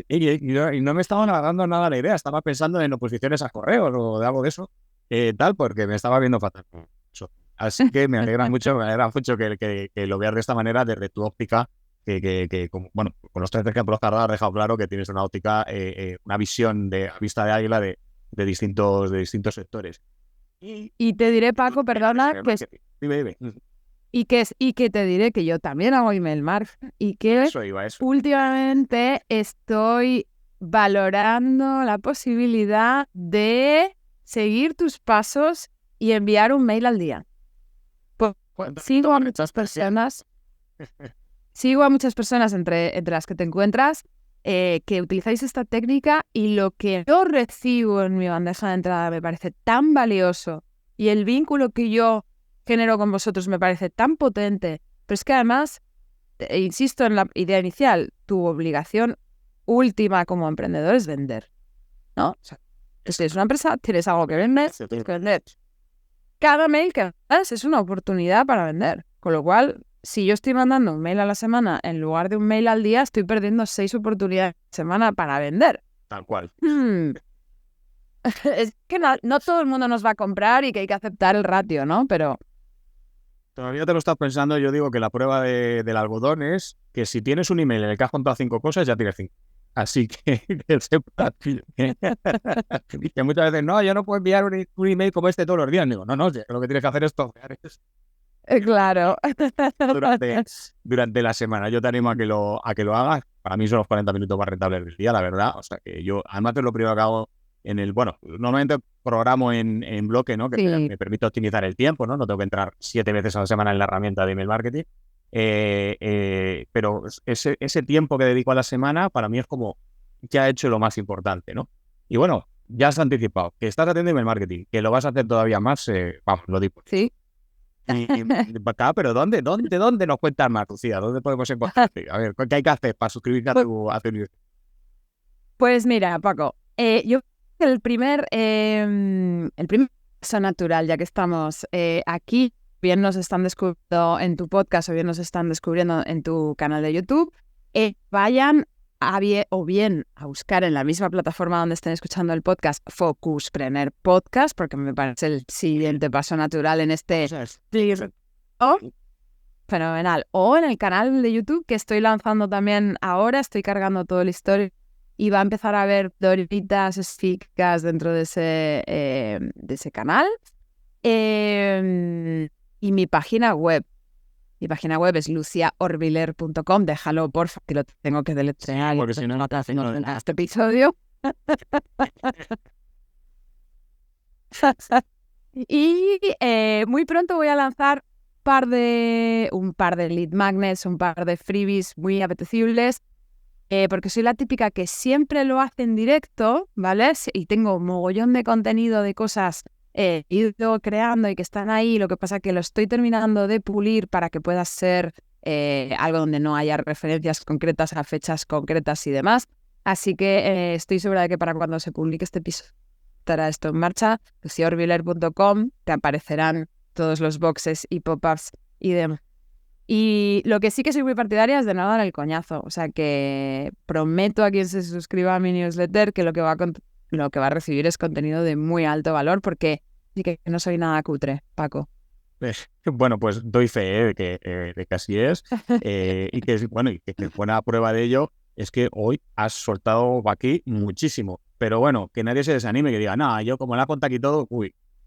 y no me estaba dando nada la idea. Estaba pensando en oposiciones a correos o de algo de eso, tal, porque me estaba viendo fatal. Así que me alegra mucho que lo veas de esta manera desde tu óptica, bueno, con los 3 ejemplos que has dejado claro que tienes una óptica, una visión a vista de águila de distintos sectores. Y te diré, Paco, perdona, Dime. Y que te diré que yo también hago email marketing y que últimamente estoy valorando la posibilidad de seguir tus pasos y enviar un mail al día. Sigo a muchas personas entre las que te encuentras que utilizáis esta técnica, y lo que yo recibo en mi bandeja de entrada me parece tan valioso y el vínculo que yo genero con vosotros me parece tan potente. Pero es que además, insisto en la idea inicial, tu obligación última como emprendedor es vender, ¿no? O sea, si eres una empresa, tienes algo que vender, tienes que vender. Cada mail que das es una oportunidad para vender, con lo cual, si yo estoy mandando un mail a la semana en lugar de un mail al día, estoy perdiendo 6 oportunidades a la semana para vender. Tal cual. Es que no todo el mundo nos va a comprar y que hay que aceptar el ratio, ¿no? Pero todavía te lo estás pensando. Yo digo que la prueba del algodón es que si tienes un email en el que has contado 5 cosas, ya tienes 5. Así que sepas que muchas veces, no, yo no puedo enviar un email como este todos los días. Digo, no, lo que tienes que hacer es tocar claro. durante la semana. Yo te animo a que lo hagas. Para mí son los 40 minutos más rentables del día, la verdad. O sea que yo, además es lo primero que hago normalmente programo en bloque, ¿no? Que me permite optimizar el tiempo, ¿no? No tengo que entrar 7 veces a la semana en la herramienta de email marketing. Pero ese tiempo que dedico a la semana, para mí es como ya he hecho lo más importante, ¿no? Y bueno, ya has anticipado que estás haciendo email marketing, que lo vas a hacer todavía más, vamos, lo digo. Sí. Pero ¿dónde nos cuentas más, Lucía? ¿Dónde podemos encontrarte? A ver, ¿qué hay que hacer para suscribirte a tu newsletter? Pues mira, Paco, yo el primer paso natural, ya que estamos aquí, bien nos están descubriendo en tu podcast o bien nos están descubriendo en tu canal de YouTube, vayan o bien a buscar en la misma plataforma donde estén escuchando el podcast Focuspreneur Podcast, porque me parece el siguiente paso natural en este fenomenal. O en el canal de YouTube que estoy lanzando también ahora, estoy cargando todo el historia y va a empezar a haber doritas específicas dentro de ese canal. Y mi página web. Mi página web es luciaorbiler.com. Déjalo, porfa, que lo tengo que deletrear. Porque si no te hacen este episodio. Y muy pronto voy a lanzar un par de lead magnets, un par de freebies muy apetecibles, porque soy la típica que siempre lo hace en directo, ¿vale? Y tengo un mogollón de contenido de cosas ido creando y que están ahí. Lo que pasa es que lo estoy terminando de pulir para que pueda ser algo donde no haya referencias concretas a fechas concretas y demás. Así que estoy segura de que para cuando se publique este episodio estará esto en marcha. Siorbiller.com, te aparecerán todos los boxes y pop-ups y demás. Y lo que sí que soy muy partidaria es de no dar el coñazo. O sea que prometo a quien se suscriba a mi newsletter que lo que va a recibir es contenido de muy alto valor, porque sí que no soy nada cutre, Paco. Bueno, pues doy fe de que así es. Y que buena prueba de ello es que hoy has soltado aquí muchísimo. Pero bueno, que nadie se desanime, que diga, no, yo como la he contado aquí todo,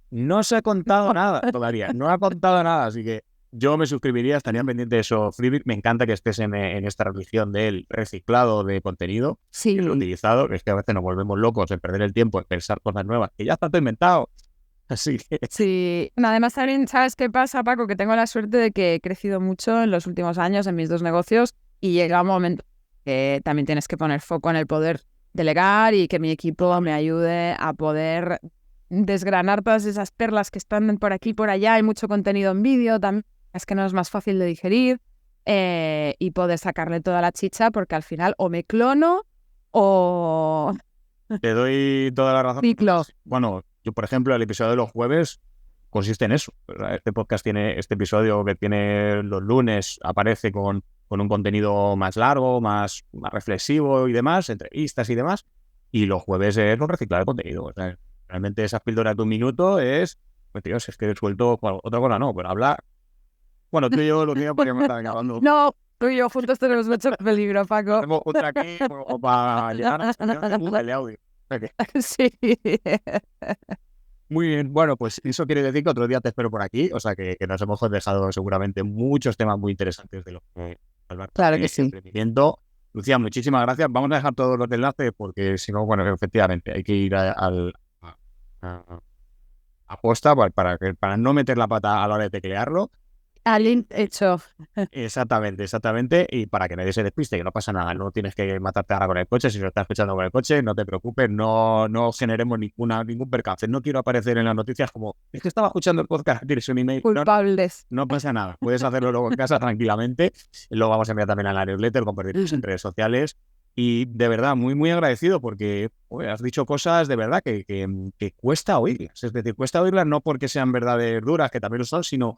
no se ha contado nada todavía, no ha contado nada, así que yo me suscribiría, estaría pendiente de eso. Freebie, me encanta que estés en esta religión del reciclado de contenido, Sí. el utilizado, que es que a veces nos volvemos locos en perder el tiempo en pensar cosas nuevas, que ya está todo inventado. Así que... Sí, además también, ¿sabes qué pasa, Paco? Que tengo la suerte de que he crecido mucho en los últimos años en mis 2 negocios y llega un momento que también tienes que poner foco en el poder delegar y que mi equipo me ayude a poder desgranar todas esas perlas que están por aquí y por allá. Hay mucho contenido en vídeo, también es que no es más fácil de digerir y poder sacarle toda la chicha, porque al final o me clono o... Te doy toda la razón. Ciclo. Bueno, yo, por ejemplo, el episodio de los jueves consiste en eso. Este podcast tiene, este episodio que tiene los lunes, aparece con un contenido más largo, más reflexivo y demás, entrevistas y demás. Y los jueves es un reciclar de contenido. O sea, realmente esas píldoras de un minuto es, pues Dios, es que he suelto otra cosa, no, pero hablar. Bueno, tú y yo lo que podríamos estar acabando. No, tú y yo juntos tenemos mucho peligro, Paco. Tenemos otra aquí como para llegar a el audio. Okay. Sí. Muy bien, bueno, pues eso quiere decir que otro día te espero por aquí, o sea que nos hemos dejado seguramente muchos temas muy interesantes de lo que hablar. Claro que sí. Emprendimiento. Lucía, muchísimas gracias. Vamos a dejar todos los enlaces porque si no, bueno, efectivamente hay que ir a posta para no meter la pata a la hora de teclearlo. Al hecho. Exactamente, y para que nadie se despiste, que no pasa nada, no tienes que matarte ahora con el coche, si lo estás escuchando con el coche, no te preocupes, no generemos ningún percance, no quiero aparecer en las noticias como, es que estaba escuchando el podcast, tienes un email. Culpables. No pasa nada, puedes hacerlo luego en casa tranquilamente, lo vamos a enviar también a la newsletter, compartirlos en redes sociales, y de verdad, muy, muy agradecido porque has dicho cosas de verdad que cuesta oírlas, es decir, cuesta oírlas no porque sean verdades duras, que también lo son, sino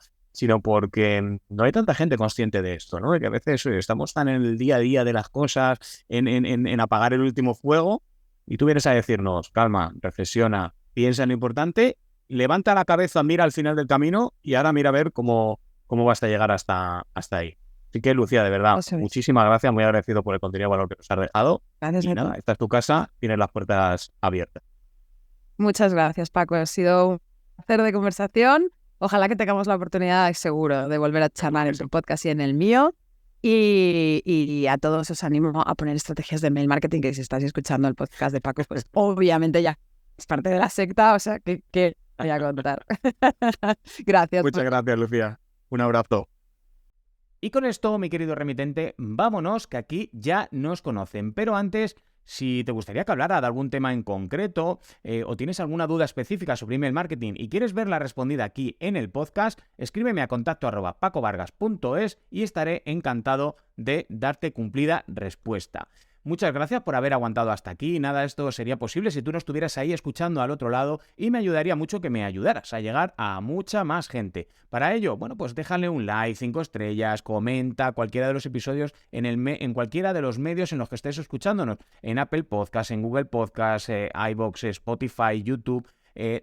porque no hay tanta gente consciente de esto, ¿no? Que a veces estamos tan en el día a día de las cosas, en apagar el último fuego, y tú vienes a decirnos, calma, reflexiona, piensa en lo importante, levanta la cabeza, mira al final del camino y ahora mira a ver cómo vas a llegar hasta ahí. Así que, Lucía, de verdad, muchísimas gracias, muy agradecido por el contenido valor que nos has dejado. Gracias. Y nada, esta es tu casa, tienes las puertas abiertas. Muchas gracias, Paco. Ha sido un placer de conversación. Ojalá que tengamos la oportunidad, seguro, de volver a charlar en tu podcast y en el mío. Y a todos os animo a poner estrategias de mail marketing, que si estáis escuchando el podcast de Paco, pues obviamente ya es parte de la secta, o sea, que voy a contar. Gracias. Muchas gracias, Lucía. Un abrazo. Y con esto, mi querido remitente, vámonos, que aquí ya nos conocen. Pero antes, si te gustaría que hablara de algún tema en concreto o tienes alguna duda específica sobre email marketing y quieres verla respondida aquí en el podcast, escríbeme a contacto@pacovargas.es y estaré encantado de darte cumplida respuesta. Muchas gracias por haber aguantado hasta aquí. Nada, esto sería posible si tú no estuvieras ahí escuchando al otro lado y me ayudaría mucho que me ayudaras a llegar a mucha más gente. Para ello, bueno, pues déjale un like, 5 estrellas, comenta cualquiera de los episodios en cualquiera de los medios en los que estés escuchándonos. En Apple Podcasts, en Google Podcasts, iVoox, Spotify, YouTube,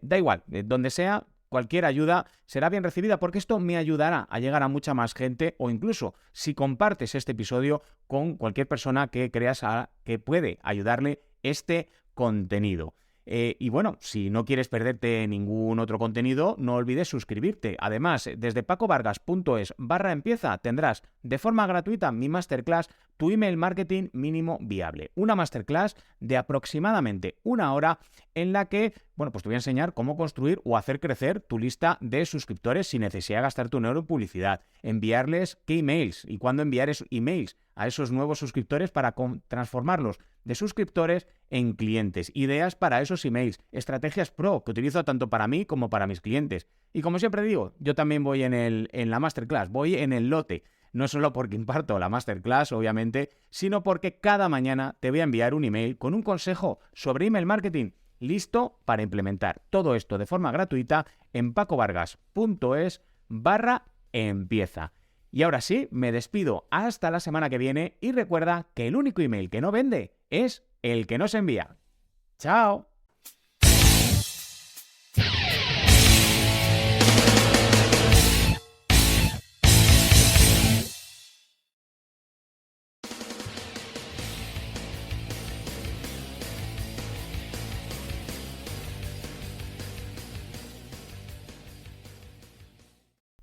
da igual, donde sea. Cualquier ayuda será bien recibida porque esto me ayudará a llegar a mucha más gente o incluso si compartes este episodio con cualquier persona que creas que puede ayudarle este contenido. Y bueno, si no quieres perderte ningún otro contenido, no olvides suscribirte. Además, desde pacovargas.es/empieza tendrás de forma gratuita mi masterclass Tu email marketing mínimo viable. Una masterclass de aproximadamente 1 hora en la que, bueno, pues te voy a enseñar cómo construir o hacer crecer tu lista de suscriptores sin necesidad de gastar tu dinero en publicidad, enviarles qué emails y cuándo enviar esos emails a esos nuevos suscriptores para transformarlos de suscriptores en clientes, ideas para esos emails, estrategias pro que utilizo tanto para mí como para mis clientes. Y como siempre digo, yo también voy en la masterclass, voy en el lote. no solo porque imparto la masterclass, obviamente, sino porque cada mañana te voy a enviar un email con un consejo sobre email marketing listo para implementar todo esto de forma gratuita en pacovargas.es/empieza. Y ahora sí, me despido hasta la semana que viene y recuerda que el único email que no vende es el que no se envía. ¡Chao!